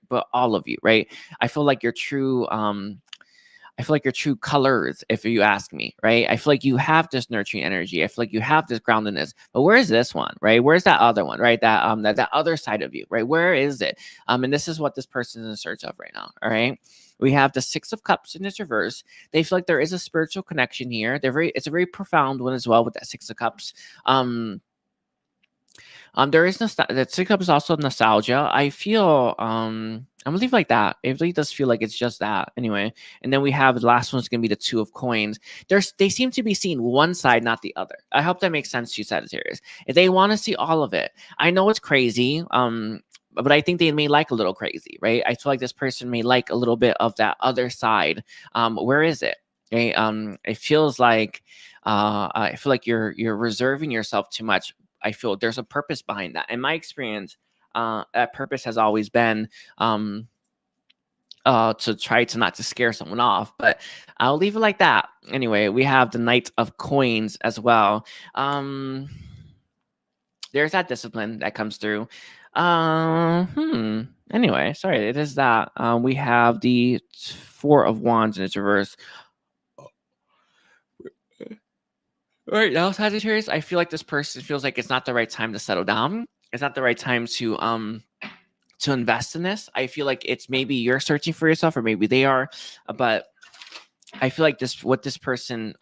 but all of you, right? I feel like your true, I feel like your true colors, if you ask me, right? I feel like you have this nurturing energy. I feel like you have this groundedness. But where is this one, right? Where's that other one, right? That other side of you, right? Where is it? And this is what this person is in search of right now, all right? We have the 6 of Cups in its reverse. They feel like there is a spiritual connection here. It's a very profound one as well with that 6 of Cups. There is the 6 of Cups is also nostalgia. I feel I'm gonna leave it like that. It really does feel like it's just that anyway. And then we have the last one's gonna be the 2 of coins. They seem to be seeing one side, not the other. I hope that makes sense to you, Sagittarius. If they want to see all of it, I know it's crazy. But I think they may like a little crazy, right? I feel like this person may like a little bit of that other side. Where is it? Okay. It feels like I feel like you're reserving yourself too much. I feel there's a purpose behind that. In my experience, that purpose has always been to try to not to scare someone off, but I'll leave it like that. Anyway, we have the Knight of Coins as well. There's that discipline that comes through. Anyway, sorry, it is that. We have the Four of Wands in its reverse. Right now, Sagittarius, I feel like this person feels like it's not the right time to settle down. It's not the right time to invest in this. I feel like it's maybe you're searching for yourself, or maybe they are, but I feel like what this person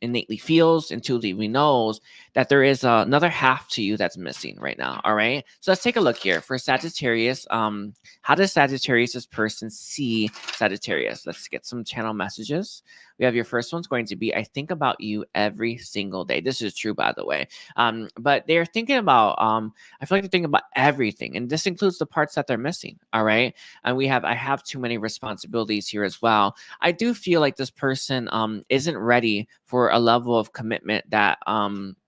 innately feels, intuitively knows, that there is another half to you that's missing right now. All right. So let's take a look here for Sagittarius. How does Sagittarius person see Sagittarius? Let's get some channel messages. We have your first one's going to be, I think about you every single day. This is true, by the way. But they're thinking about, I feel like they're thinking about everything. And this includes the parts that they're missing. All right. And I have too many responsibilities here as well. I do feel like this person isn't ready for a level of commitment that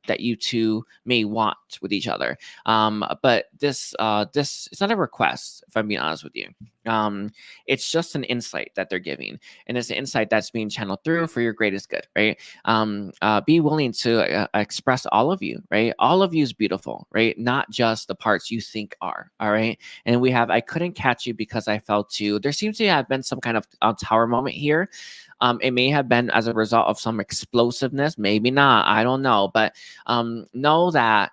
that you two may want with each other. But this it's not a request, if I'm being honest with you. It's just an insight that they're giving, and it's an insight that's being channeled through for your greatest good, right? Be willing to express all of you, right? All of you is beautiful, right? Not just the parts you think are, all right? And we have, I couldn't catch you because I felt you. There seems to have been some kind of tower moment here. It may have been as a result of some explosiveness, maybe not, I don't know, but know that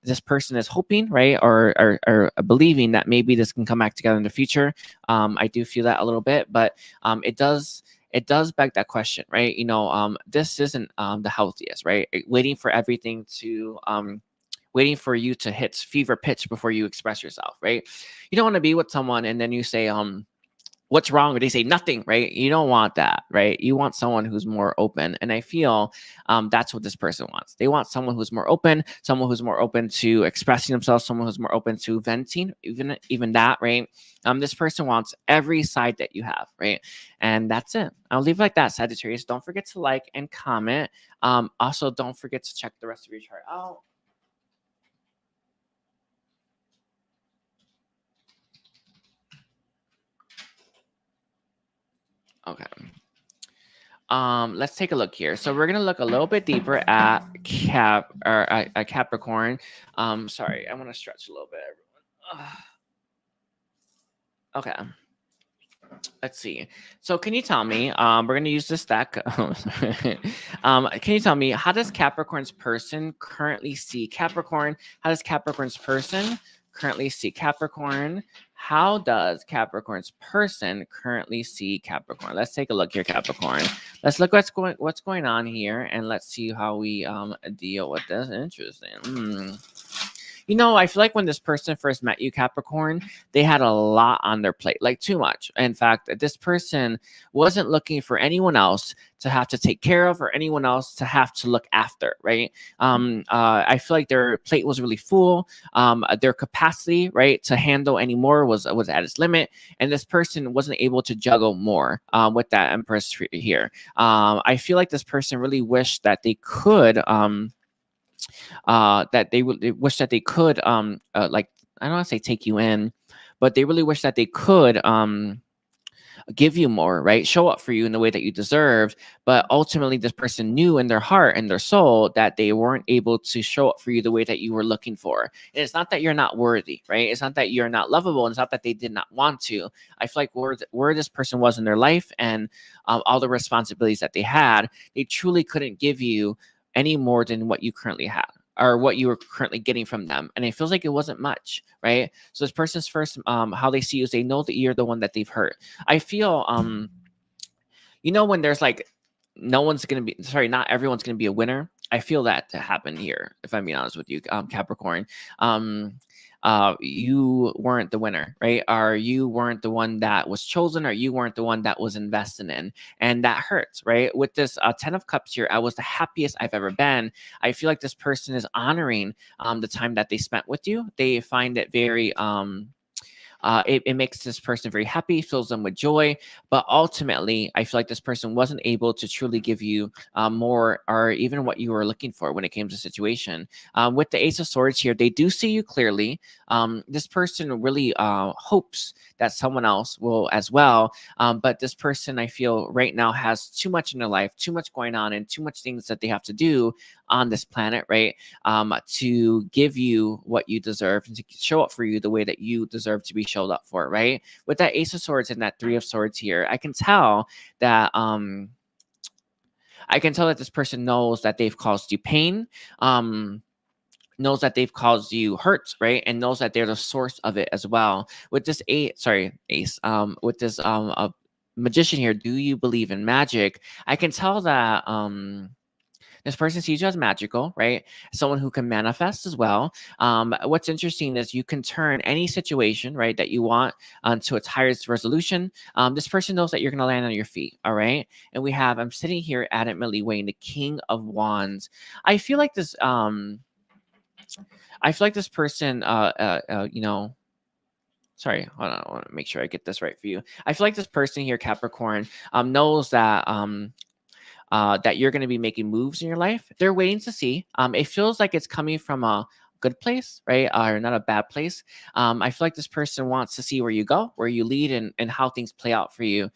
this person is hoping, right, or believing that maybe this can come back together in the future. I do feel that a little bit, but it does beg that question, right? You know, this isn't the healthiest, right? Waiting for everything to waiting for you to hit fever pitch before you express yourself, right? You don't want to be with someone and then you say what's wrong? Or they say nothing, right? You don't want that, right? You want someone who's more open. And I feel that's what this person wants. They want someone who's more open, someone who's more open to expressing themselves, someone who's more open to venting, even that, right? This person wants every side that you have, right? And that's it. I'll leave it like that, Sagittarius. Don't forget to like and comment. Also, don't forget to check the rest of your chart out. Okay. Let's take a look here. So we're gonna look a little bit deeper at Capricorn. Sorry, I want to stretch a little bit, everyone. Okay. Let's see. So can you tell me, we're going to use this deck. Can you tell me, how does Capricorn's person currently see Capricorn? How does Capricorn's person currently see Capricorn? How does Capricorn's person currently see Capricorn? Let's take a look here, Capricorn. Let's look what's going on here, and let's see how we deal with this. Interesting. You know, I feel like when this person first met you, Capricorn, they had a lot on their plate, like too much. In fact, this person wasn't looking for anyone else to have to take care of or anyone else to have to look after, right? I feel like their plate was really full. Their capacity, right, to handle any more was at its limit. And this person wasn't able to juggle more with that Empress here. I feel like this person really wished that they could that they wish that they could like, I don't want to say take you in, but they really wish that they could give you more, right? Show up for you in the way that you deserve. But ultimately, this person knew in their heart and their soul that they weren't able to show up for you the way that you were looking for. And it's not that you're not worthy, right? It's not that you're not lovable. And it's not that they did not want to. I feel like where this person was in their life and all the responsibilities that they had, they truly couldn't give you any more than what you currently have or what you were currently getting from them. And it feels like it wasn't much, right? So this person's first, how they see you is they know that you're the one that they've hurt. I feel, you know, when there's like, not everyone's going to be a winner. I feel that to happen here, if I'm being honest with you, Capricorn. You weren't the winner, right? Or you weren't the one that was chosen, or you weren't the one that was invested in. And that hurts, right? With this 10 of Cups here, I was the happiest I've ever been. I feel like this person is honoring the time that they spent with you. They find it very It makes this person very happy, fills them with joy. But ultimately, I feel like this person wasn't able to truly give you more or even what you were looking for when it came to situation. With the Ace of Swords here, they do see you clearly. This person really hopes that someone else will as well. But this person, I feel right now, has too much in their life, too much going on, and too much things that they have to do on this planet, right? To give you what you deserve and to show up for you the way that you deserve to be showed up for, right? With that Ace of Swords and that Three of Swords here, I can tell that this person knows that they've caused you pain. Knows that they've caused you hurt, right? And knows that they're the source of it as well. With this ace, with this magician here, do you believe in magic? I can tell that this person sees you as magical, right? Someone who can manifest as well. What's interesting is you can turn any situation, right, that you want to its highest resolution. This person knows that you're going to land on your feet, all right? And I'm sitting here adamantly weighing the King of Wands. I feel like this person, sorry, hold on. I want to make sure I get this right for you. I feel like this person here, Capricorn, knows that that you're going to be making moves in your life. They're waiting to see. It feels like it's coming from a good place, right? Or not a bad place. I feel like this person wants to see where you go, where you lead, and how things play out for you.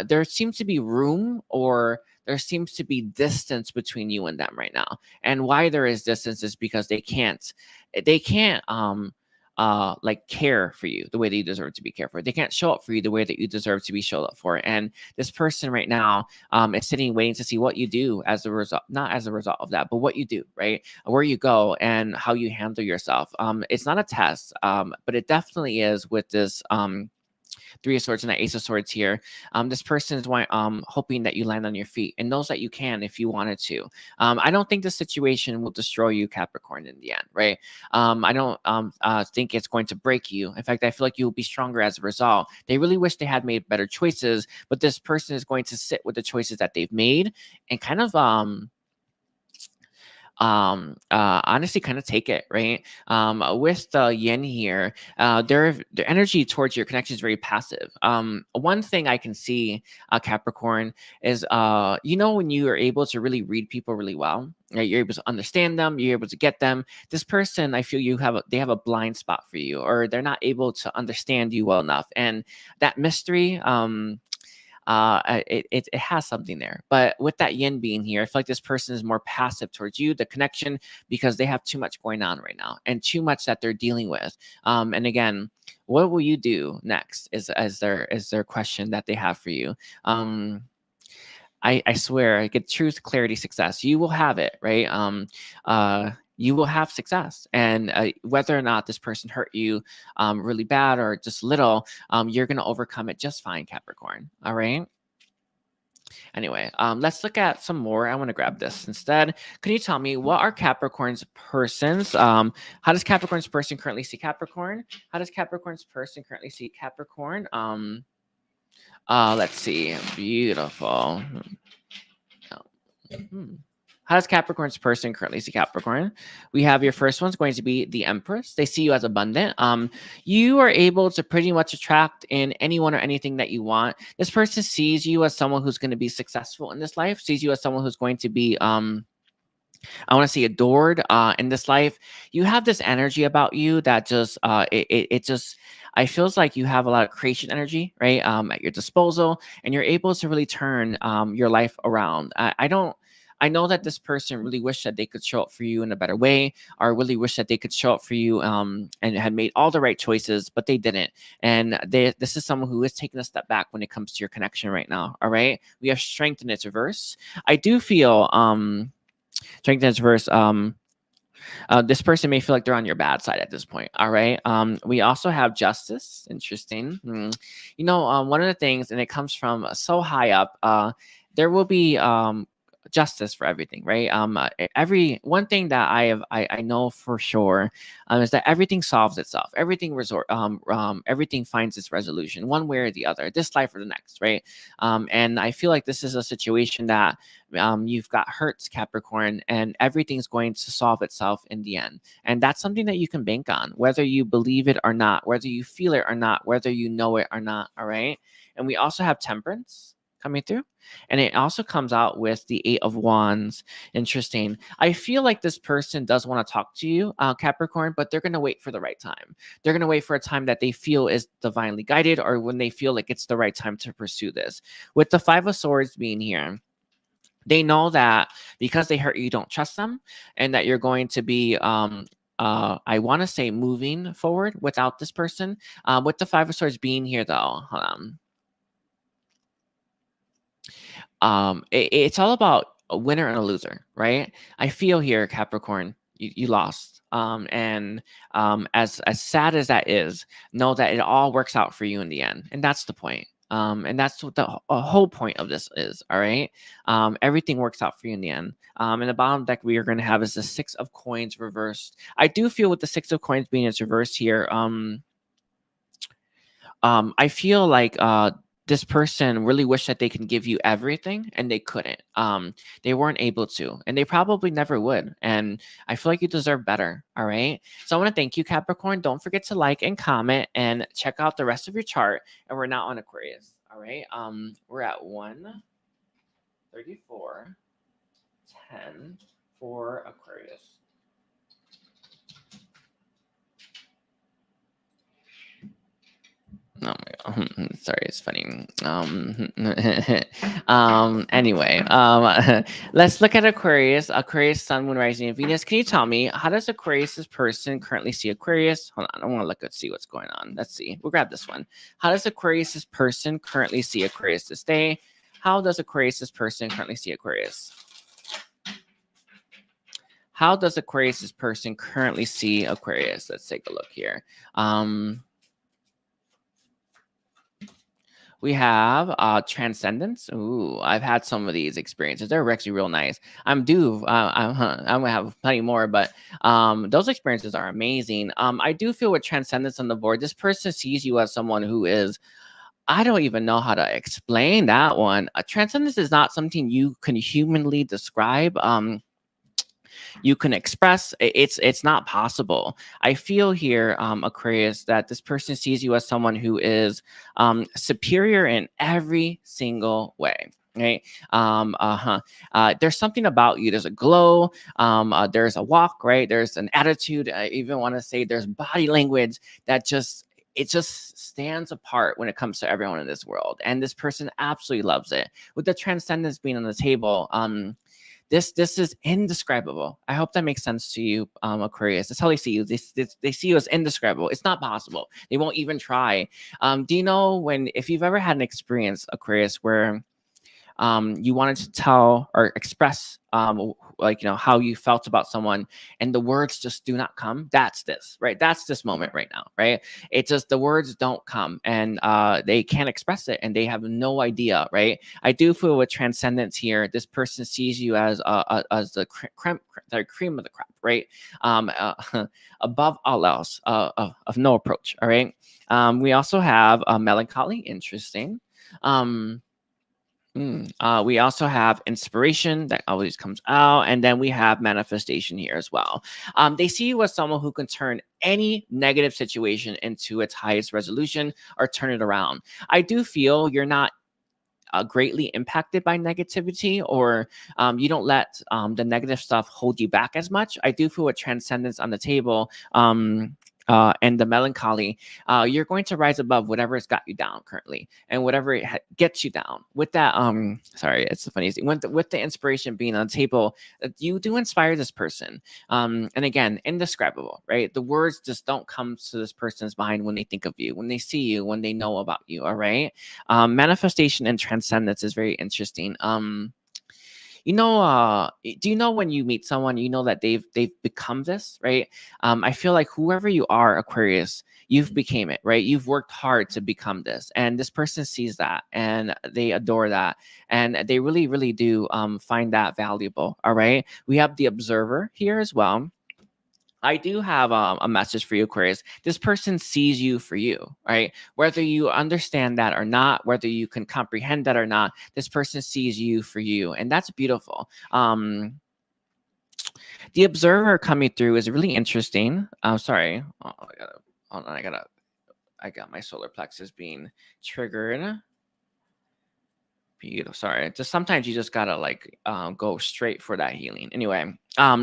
There seems to be room, or there seems to be distance between you and them right now. And why there is distance is because they can't like care for you the way that you deserve to be cared for. They can't show up for you the way that you deserve to be showed up for. And this person right now is sitting waiting to see what you do as a result, not as a result of that, but what you do, right? Where you go and how you handle yourself. It's not a test, but it definitely is with this Three of Swords and that Ace of Swords here. This person is hoping that you land on your feet and knows that you can if you wanted to. I don't think the situation will destroy you, Capricorn, in the end, right? I don't think it's going to break you. In fact, I feel like you'll be stronger as a result. They really wish they had made better choices, but this person is going to sit with the choices that they've made and kind of honestly kind of take it, right? With the yin here, their energy towards your connection is very passive. One thing I can see, Capricorn, is when you are able to really read people really well, right? You're able to understand them, you're able to get them. This person, I feel they have a blind spot for you, or they're not able to understand you well enough, and that mystery it has something there. But with that yin being here, I feel like this person is more passive towards you, the connection, because they have too much going on right now and too much that they're dealing with. And again, what will you do next is their question that they have for you. I swear, I get truth, clarity, success. You will have it, right? You will have success. And whether or not this person hurt you really bad or just little, you're going to overcome it just fine, Capricorn. All right. Anyway, let's look at some more. I want to grab this instead. Can you tell me, what are Capricorn's persons? How does Capricorn's person currently see Capricorn? How does Capricorn's person currently see Capricorn? Let's see. Beautiful. How does Capricorn's person currently see Capricorn? We have your first one's going to be the Empress. They see you as abundant. You are able to pretty much attract in anyone or anything that you want. This person sees you as someone who's going to be successful in this life, sees you as someone who's going to be I want to say adored in this life. You have this energy about you that just it just I feels like you have a lot of creation energy, right? At your disposal, and you're able to really turn your life around. I know that this person really wished that they could show up for you in a better way, or really wish that they could show up for you and had made all the right choices, but they didn't. And this is someone who is taking a step back when it comes to your connection right now. All right, we have strength in its reverse. I do feel strength in its reverse. This person may feel like they're on your bad side at this point. All right. We also have justice. Interesting. One of the things, and it comes from so high up, there will be justice for everything, right? Every one thing that I know for sure is that everything solves itself. Everything finds its resolution one way or the other, this life or the next, right? And I feel like this is a situation that you've got hurts, Capricorn, and everything's going to solve itself in the end. And that's something that you can bank on, whether you believe it or not, whether you feel it or not, whether you know it or not. All right. And we also have Temperance coming through, and it also comes out with the Eight of Wands. Interesting. I feel like this person does want to talk to you, Capricorn, but they're going to wait for the right time. They're going to wait for a time that they feel is divinely guided, or when they feel like it's the right time to pursue this. With the Five of Swords being here, they know that because they hurt you, you don't trust them, and that you're going to be I want to say moving forward without this person. With the Five of Swords being here, though, hold on. It's all about a winner and a loser, right? I feel here, Capricorn, you lost. And as sad as that is, know that it all works out for you in the end. And that's the point. And that's what the whole point of this is. All right. Everything works out for you in the end. And the bottom deck we are going to have is the Six of Coins reversed. I do feel with the Six of Coins being its reversed here, I feel like this person really wished that they can give you everything, and they couldn't. They weren't able to, and they probably never would. And I feel like you deserve better. All right. So I want to thank you, Capricorn. Don't forget to like and comment and check out the rest of your chart. And we're now on Aquarius. All right. We're at 134.10 for Aquarius. Oh my god. Sorry, it's funny. Anyway, let's look at Aquarius. Aquarius, Sun, Moon, Rising, and Venus. Can you tell me, how does Aquarius's person currently see Aquarius? Hold on, I want to look and see what's going on. Let's see. We'll grab this one. How does Aquarius's person currently see Aquarius this day? How does Aquarius's person currently see Aquarius? How does Aquarius's person currently see Aquarius? Let's take a look here. We have Transcendence. Ooh, I've had some of these experiences. They're actually real nice. I'm gonna have plenty more, but those experiences are amazing. I do feel with Transcendence on the board, this person sees you as someone who is, I don't even know how to explain that one. Transcendence is not something you can humanly describe. You can express. It's not possible. I feel here, Aquarius, that this person sees you as someone who is superior in every single way. Right. There's something about you. There's a glow. There's a walk. Right. There's an attitude. I even want to say there's body language that just stands apart when it comes to everyone in this world. And this person absolutely loves it. With the Transcendence being on the table, this is indescribable. I hope that makes sense to you, Aquarius. That's how they see you. They see you as indescribable. It's not possible. They won't even try. Do you know if you've ever had an experience, Aquarius, where you wanted to tell or express how you felt about someone, and the words just do not come? That's this, right? That's this moment right now, right? It's just the words don't come, and they can't express it, and they have no idea, right? I do feel with Transcendence here, this person sees you as the cream of the crop, right? Above all else, of no approach. All right. We also have Melancholy. Interesting. We also have Inspiration that always comes out, and then we have Manifestation here as well. They see you as someone who can turn any negative situation into its highest resolution or turn it around. I do feel you're not greatly impacted by negativity, or you don't let the negative stuff hold you back as much. I do feel with Transcendence on the table, and the Melancholy, you're going to rise above whatever has got you down currently, and whatever gets you down. With that, sorry, it's the funniest thing. With the Inspiration being on the table, you do inspire this person. And again, indescribable, right? The words just don't come to this person's mind when they think of you, when they see you, when they know about you. All right. Manifestation and Transcendence is very interesting. do you know when you meet someone, you know that they've become this, right? I feel like whoever you are, Aquarius, you've became it, right? You've worked hard to become this, and this person sees that and they adore that, and they really, really do find that valuable. All right, we have the observer here as well. I do have a message for you, Aquarius. This person sees you for you, right? Whether you understand that or not, whether you can comprehend that or not, this person sees you for you, and that's beautiful. The observer coming through is really interesting. Sorry, hold on, I got my solar plexus being triggered. Beautiful. Sorry. Just sometimes you just gotta like go straight for that healing. Anyway,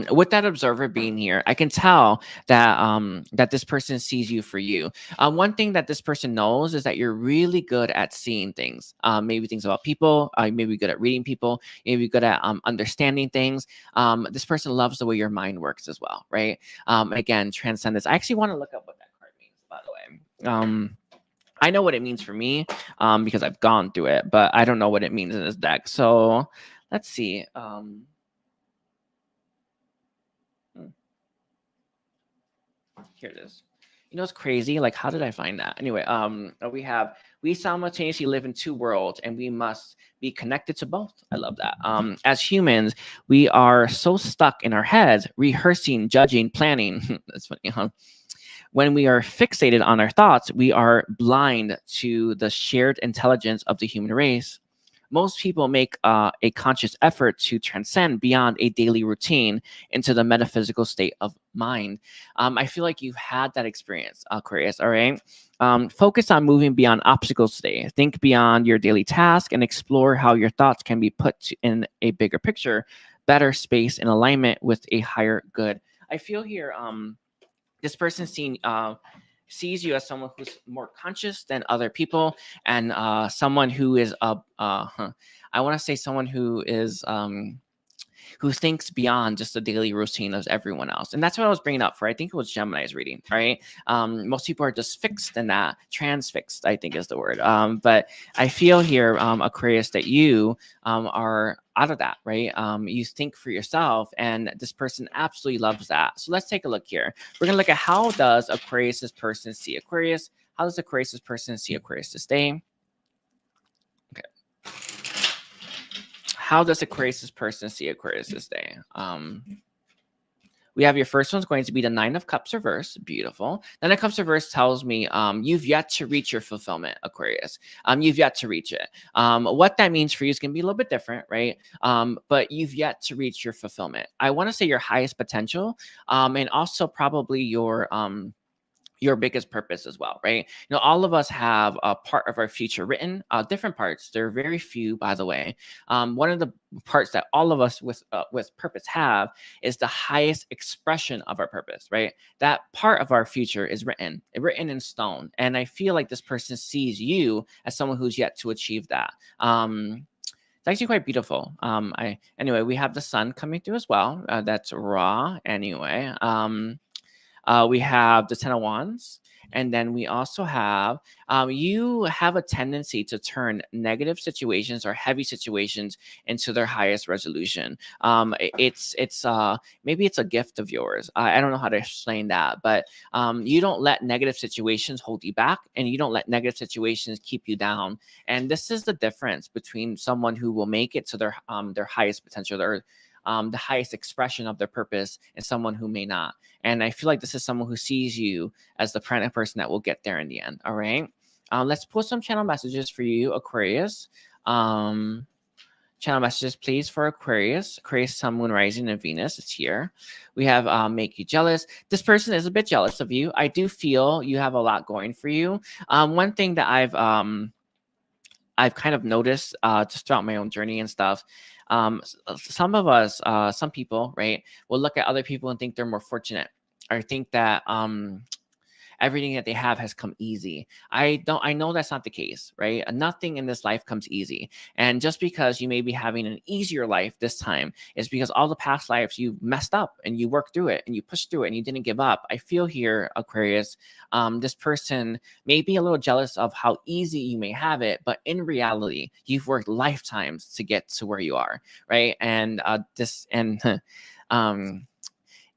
with that observer being here, I can tell that that this person sees you for you. One thing that this person knows is that you're really good at seeing things. Maybe things about people. Maybe good at reading people. Maybe good at understanding things. This person loves the way your mind works as well, right? Again, transcendence. I actually want to look up what that card means, by the way. I know what it means for me because I've gone through it, but I don't know what it means in this deck. So let's see. Here it is. You know, it's crazy. Like, how did I find that? Anyway, we simultaneously live in two worlds and we must be connected to both. I love that. As humans, we are so stuck in our heads, rehearsing, judging, planning. That's funny, huh? When we are fixated on our thoughts, we are blind to the shared intelligence of the human race. Most people make a conscious effort to transcend beyond a daily routine into the metaphysical state of mind. I feel like you've had that experience, Aquarius, all right? Focus on moving beyond obstacles today. Think beyond your daily task and explore how your thoughts can be put in a bigger picture, better space in alignment with a higher good. I feel here, this person sees you as someone who's more conscious than other people, and someone who is I want to say someone who thinks beyond just the daily routine of everyone else. And that's what I was bringing up for, I think it was Gemini's reading, right? Most people are just fixed in that, transfixed, I think is the word. But I feel here, Aquarius, that you are out of that, right? You think for yourself, and this person absolutely loves that. So let's take a look here. We're going to look at how does Aquarius's person see Aquarius? How does Aquarius's person see Aquarius this day? How does Aquarius's person see Aquarius this day? We have your first one's going to be the Nine of Cups reverse. Beautiful. Nine of Cups reverse tells me you've yet to reach your fulfillment, Aquarius. You've yet to reach it. What that means for you is going to be a little bit different, right? But you've yet to reach your fulfillment. I want to say your highest potential, and also probably your biggest purpose as well, right? You know, all of us have a part of our future written, different parts. There are very few, by the way. One of the parts that all of us with purpose have is the highest expression of our purpose, right? That part of our future is written in stone. And I feel like this person sees you as someone who's yet to achieve that. It's actually quite beautiful. Anyway, we have the sun coming through as well. That's raw anyway. We have the Ten of Wands, and then we also have you have a tendency to turn negative situations or heavy situations into their highest resolution. It's maybe it's a gift of yours. I don't know how to explain that, but you don't let negative situations hold you back, and you don't let negative situations keep you down. And this is the difference between someone who will make it to their highest potential, the highest expression of their purpose, and someone who may not. And I feel like this is someone who sees you as the person that will get there in the end. All right. Let's pull some channel messages for you, Aquarius. Channel messages, please, for Aquarius. Aquarius, Sun, Moon, Rising, and Venus. It's here. We have make you jealous. This person is a bit jealous of you. I do feel you have a lot going for you. One thing that I've kind of noticed just throughout my own journey and stuff, some of us, some people, right, will look at other people and think they're more fortunate, or think that everything that they have has come easy. I know that's not the case, right? Nothing in this life comes easy. And just because you may be having an easier life this time is because all the past lives you messed up and you worked through it and you pushed through it and you didn't give up. I feel here, Aquarius, this person may be a little jealous of how easy you may have it, but in reality, you've worked lifetimes to get to where you are, right? And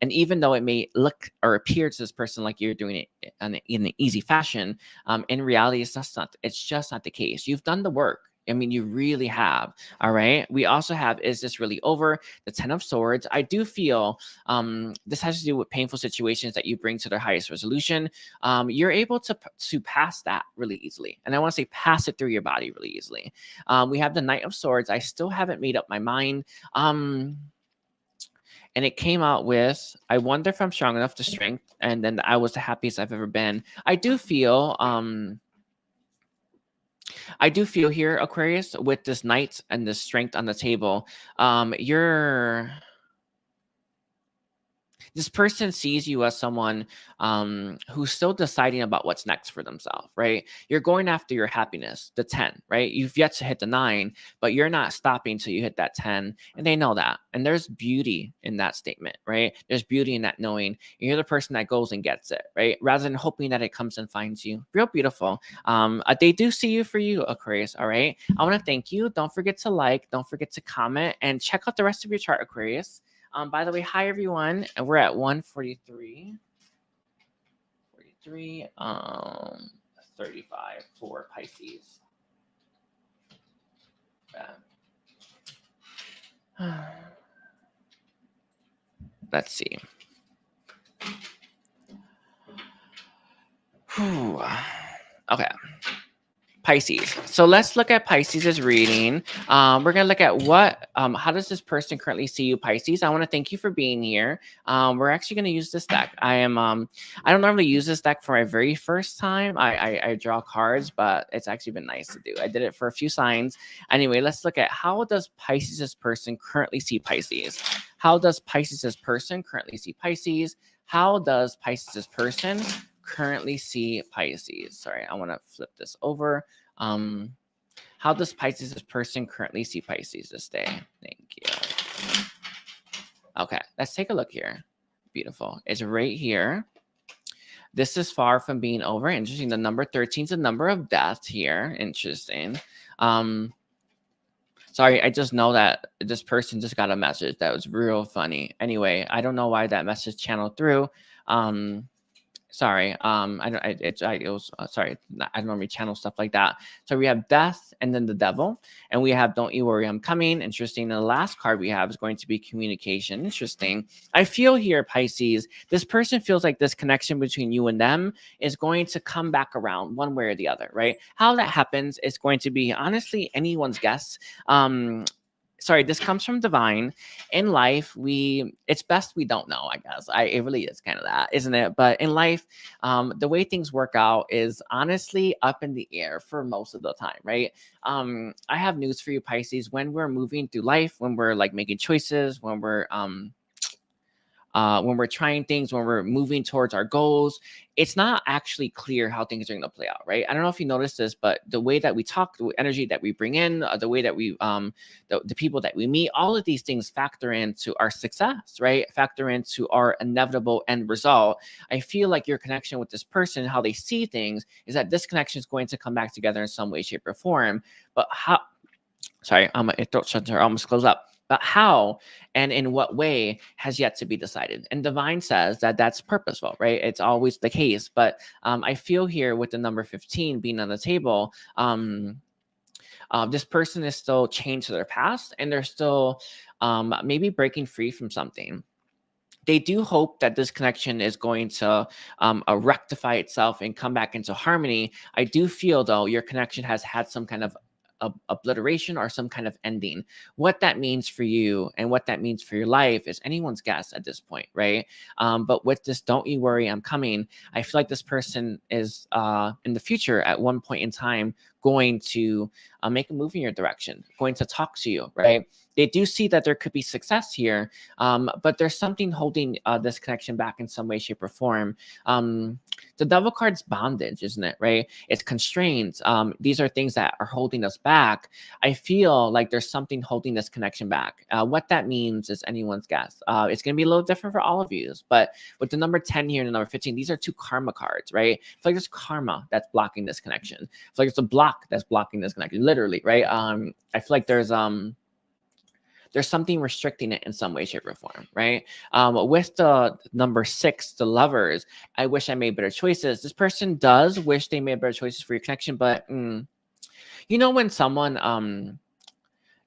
and even though it may look or appear to this person like you're doing it in an easy fashion, in reality, it's just not the case. You've done the work. I mean, you really have. All right. We also have, is this really over? The 10 of Swords. I do feel this has to do with painful situations that you bring to their highest resolution. You're able to pass that really easily. And I want to say pass it through your body really easily. We have the Knight of Swords. I still haven't made up my mind. And it came out with, I wonder if I'm strong enough to strength. And then I was the happiest I've ever been. I do feel here, Aquarius, with this Knight and this strength on the table, this person sees you as someone who's still deciding about what's next for themselves, right? You're going after your happiness, the 10, right? You've yet to hit the 9, but you're not stopping till you hit that 10, and they know that. And there's beauty in that statement, right? There's beauty in that knowing you're the person that goes and gets it, right? Rather than hoping that it comes and finds you. Real beautiful. They do see you for you, Aquarius, all right? I want to thank you. Don't forget to like, don't forget to comment, and check out the rest of your chart, Aquarius. By the way, hi everyone, and we're at 143, 35 for Pisces. Let's see. Whew. Okay. Pisces. So let's look at Pisces' reading. We're going to look at how does this person currently see you, Pisces? I want to thank you for being here. We're actually going to use this deck. I don't normally use this deck for my very first time. I draw cards, but it's actually been nice to do. I did it for a few signs. Anyway, let's look at how does Pisces' person currently see Pisces? How does Pisces' person currently see Pisces? How does Pisces' person currently see Pisces? Sorry, I want to flip this over. How does Pisces' person currently see Pisces this day? Thank you. Okay, let's take a look here. Beautiful. It's right here. This is far from being over. Interesting. The number 13 is the number of death here. Interesting. Sorry, I just know that this person just got a message that was real funny. Anyway, I don't know why that message channeled through. Sorry, I don't normally channel stuff like that. So we have death and then the devil, and we have don't you worry, I'm coming. Interesting. And the last card we have is going to be communication. Interesting. I feel here, Pisces, this person feels like this connection between you and them is going to come back around one way or the other, right? How that happens is going to be honestly anyone's guess. Sorry, this comes from divine. In life, it's best we don't know, I guess. It really is kind of that, isn't it? But in life, the way things work out is honestly up in the air for most of the time, right? I have news for you, Pisces. When we're moving through life, when we're like making choices, when we're trying things, when we're moving towards our goals, it's not actually clear how things are going to play out, right? I don't know if you noticed this, but the way that we talk, the energy that we bring in, the way that we, the people that we meet, all of these things factor into our success, right? Factor into our inevitable end result. I feel like your connection with this person, how they see things, is that this connection is going to come back together in some way, shape, or form. But how? Sorry, my throat shutter almost closed up. But how and in what way has yet to be decided. And divine says that that's purposeful, right? It's always the case. But I feel here with the number 15 being on the table, this person is still chained to their past, and they're still maybe breaking free from something. They do hope that this connection is going to rectify itself and come back into harmony. I do feel, though, your connection has had some kind of obliteration or some kind of ending. What that means for you and what that means for your life is anyone's guess at this point, right? But with this don't you worry, I'm coming, I feel like this person is in the future at one point in time going to make a move in your direction, going to talk to you, right? they do see that there could be success here, but there's something holding this connection back in some way, shape, or form. The devil card's bondage, isn't it? Right? It's constraints. These are things that are holding us back. I feel like there's something holding this connection back. What that means is anyone's guess. It's going to be a little different for all of you, but with the number 10 here and the number 15, these are two karma cards, right? It's like there's karma that's blocking this connection. It's like it's a block that's blocking this connection, literally, right? I feel like there's something restricting it in some way, shape, or form, right? With the number 6, the lovers, I wish I made better choices. This person does wish they made better choices for your connection, but you know when someone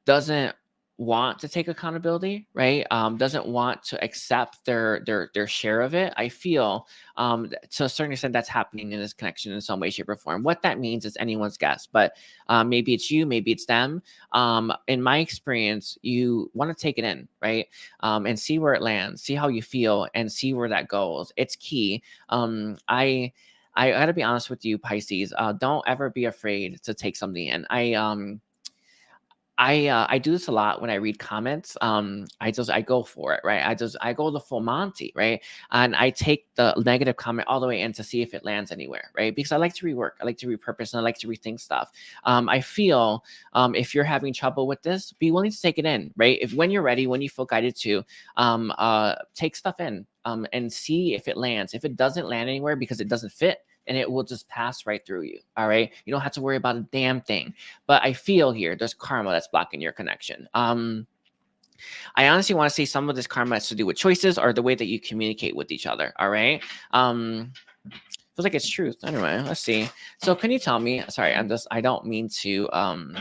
doesn't want to take accountability, right? Doesn't want to accept their share of it. I feel to a certain extent that's happening in this connection in some way, shape, or form. What that means is anyone's guess, but maybe it's you, maybe it's them. In my experience, you want to take it in, right? And see where it lands, see how you feel, and see where that goes. It's key. I gotta be honest with you, Pisces. Don't ever be afraid to take something in. I do this a lot when I read comments. I go for it, right? I go the full Monty, right? And I take the negative comment all the way in to see if it lands anywhere, right? Because I like to rework, I like to repurpose, and I like to rethink stuff. I feel if you're having trouble with this, be willing to take it in, right? If when you're ready, when you feel guided to, take stuff in and see if it lands. If it doesn't land anywhere because it doesn't fit, and it will just pass right through you. All right. You don't have to worry about a damn thing. But I feel here there's karma that's blocking your connection. I honestly want to say some of this karma has to do with choices or the way that you communicate with each other. All right. Feels like it's truth. Anyway, let's see. So can you tell me? Sorry, I don't mean to. I'm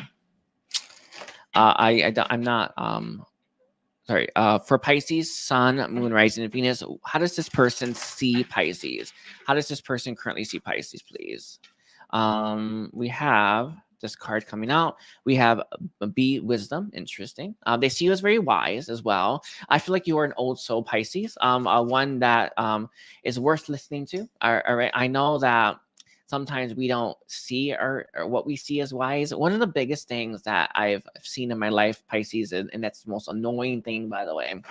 not. Sorry, for Pisces, Sun, Moon, Rising, and Venus, how does this person see Pisces? How does this person currently see Pisces, please? We have this card coming out. We have B, Wisdom. Interesting. They see you as very wise as well. I feel like you are an old soul Pisces, one that is worth listening to. All right. I know that sometimes we don't see or what we see as wise. One of the biggest things that I've seen in my life, Pisces, and that's the most annoying thing, by the way,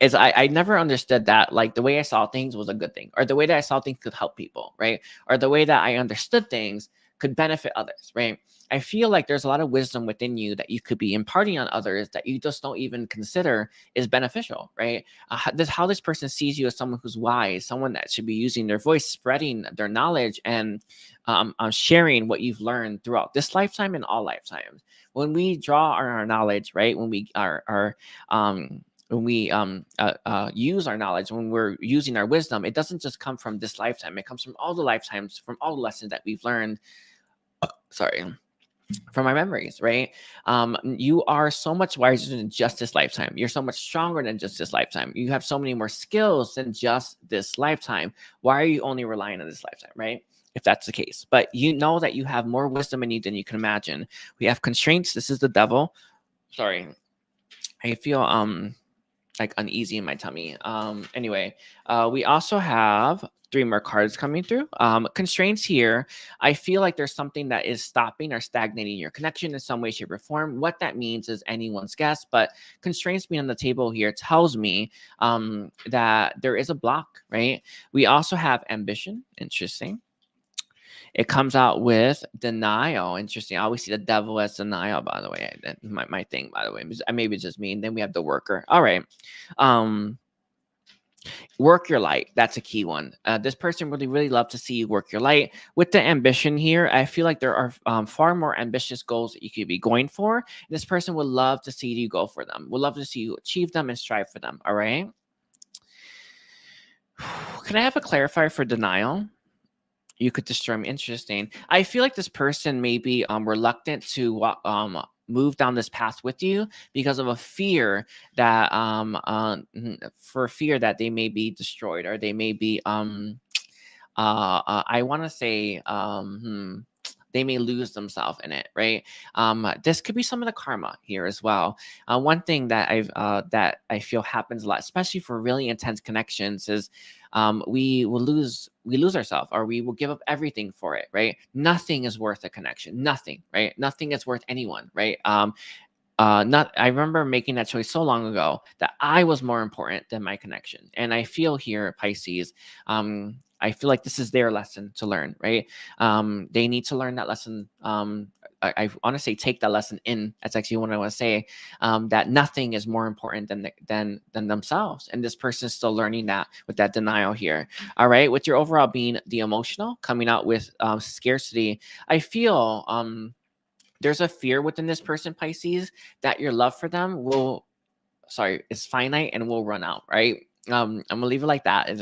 is I never understood that like the way I saw things was a good thing, or the way that I saw things could help people, right? Or the way that I understood things could benefit others, right? I feel like there's a lot of wisdom within you that you could be imparting on others that you just don't even consider is beneficial, right? How this person sees you as someone who's wise, someone that should be using their voice, spreading their knowledge, and sharing what you've learned throughout this lifetime and all lifetimes. When we draw on our knowledge, right? When we use our knowledge, when we're using our wisdom, it doesn't just come from this lifetime. It comes from all the lifetimes, from all the lessons that we've learned. From our memories, right? You are so much wiser than just this lifetime. You're so much stronger than just this lifetime. You have so many more skills than just this lifetime. Why are you only relying on this lifetime, right? If that's the case. But you know that you have more wisdom in you than you can imagine. We have constraints. This is the devil. Sorry. I feel like uneasy in my tummy. Anyway, we also have 3 more cards coming through. Constraints here. I feel like there's something that is stopping or stagnating your connection in some way, shape, or form. What that means is anyone's guess, but constraints being on the table here tells me that there is a block, right? We also have ambition. Interesting. It comes out with denial. Interesting. I always see the devil as denial, by the way. That's my thing, by the way. Maybe it's just me. And then we have the worker. All right. Work your light. That's a key one. This person really love to see you work your light. With the ambition here, I feel like there are far more ambitious goals that you could be going for. This person would love to see you go for them. Would love to see you achieve them and strive for them. All right. Can I have a clarifier for denial? You could destroy me. Interesting. I feel like this person may be reluctant to move down this path with you because of a fear that for fear that they may be destroyed, or they may be I want to say they may lose themselves in it, right? This could be some of the karma here as well. One thing that I feel happens a lot, especially for really intense connections, is we lose ourselves, or we will give up everything for it, right? Nothing is worth a connection. Nothing, right? Nothing is worth anyone, right? Not I remember making that choice so long ago that I was more important than my connection. And I feel here, Pisces, I feel like this is their lesson to learn, right? They need to learn that lesson. I want to say take that lesson in. That's actually what I want to say. That nothing is more important than themselves. And this person is still learning that with that denial here. All right. With your overall being the emotional, coming out with scarcity, I feel there's a fear within this person, Pisces, that your love for them is finite and will run out, right? I'm gonna leave it like that.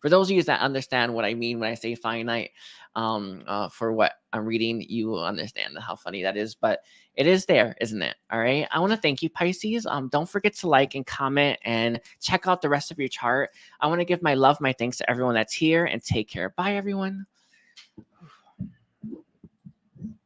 For those of you that understand what I mean when I say finite, for what I'm reading, you will understand how funny that is, but it is there, isn't it? All right. I want to thank you, Pisces. Don't forget to like and comment and check out the rest of your chart. I want to give my love, my thanks to everyone that's here, and take care. Bye, everyone.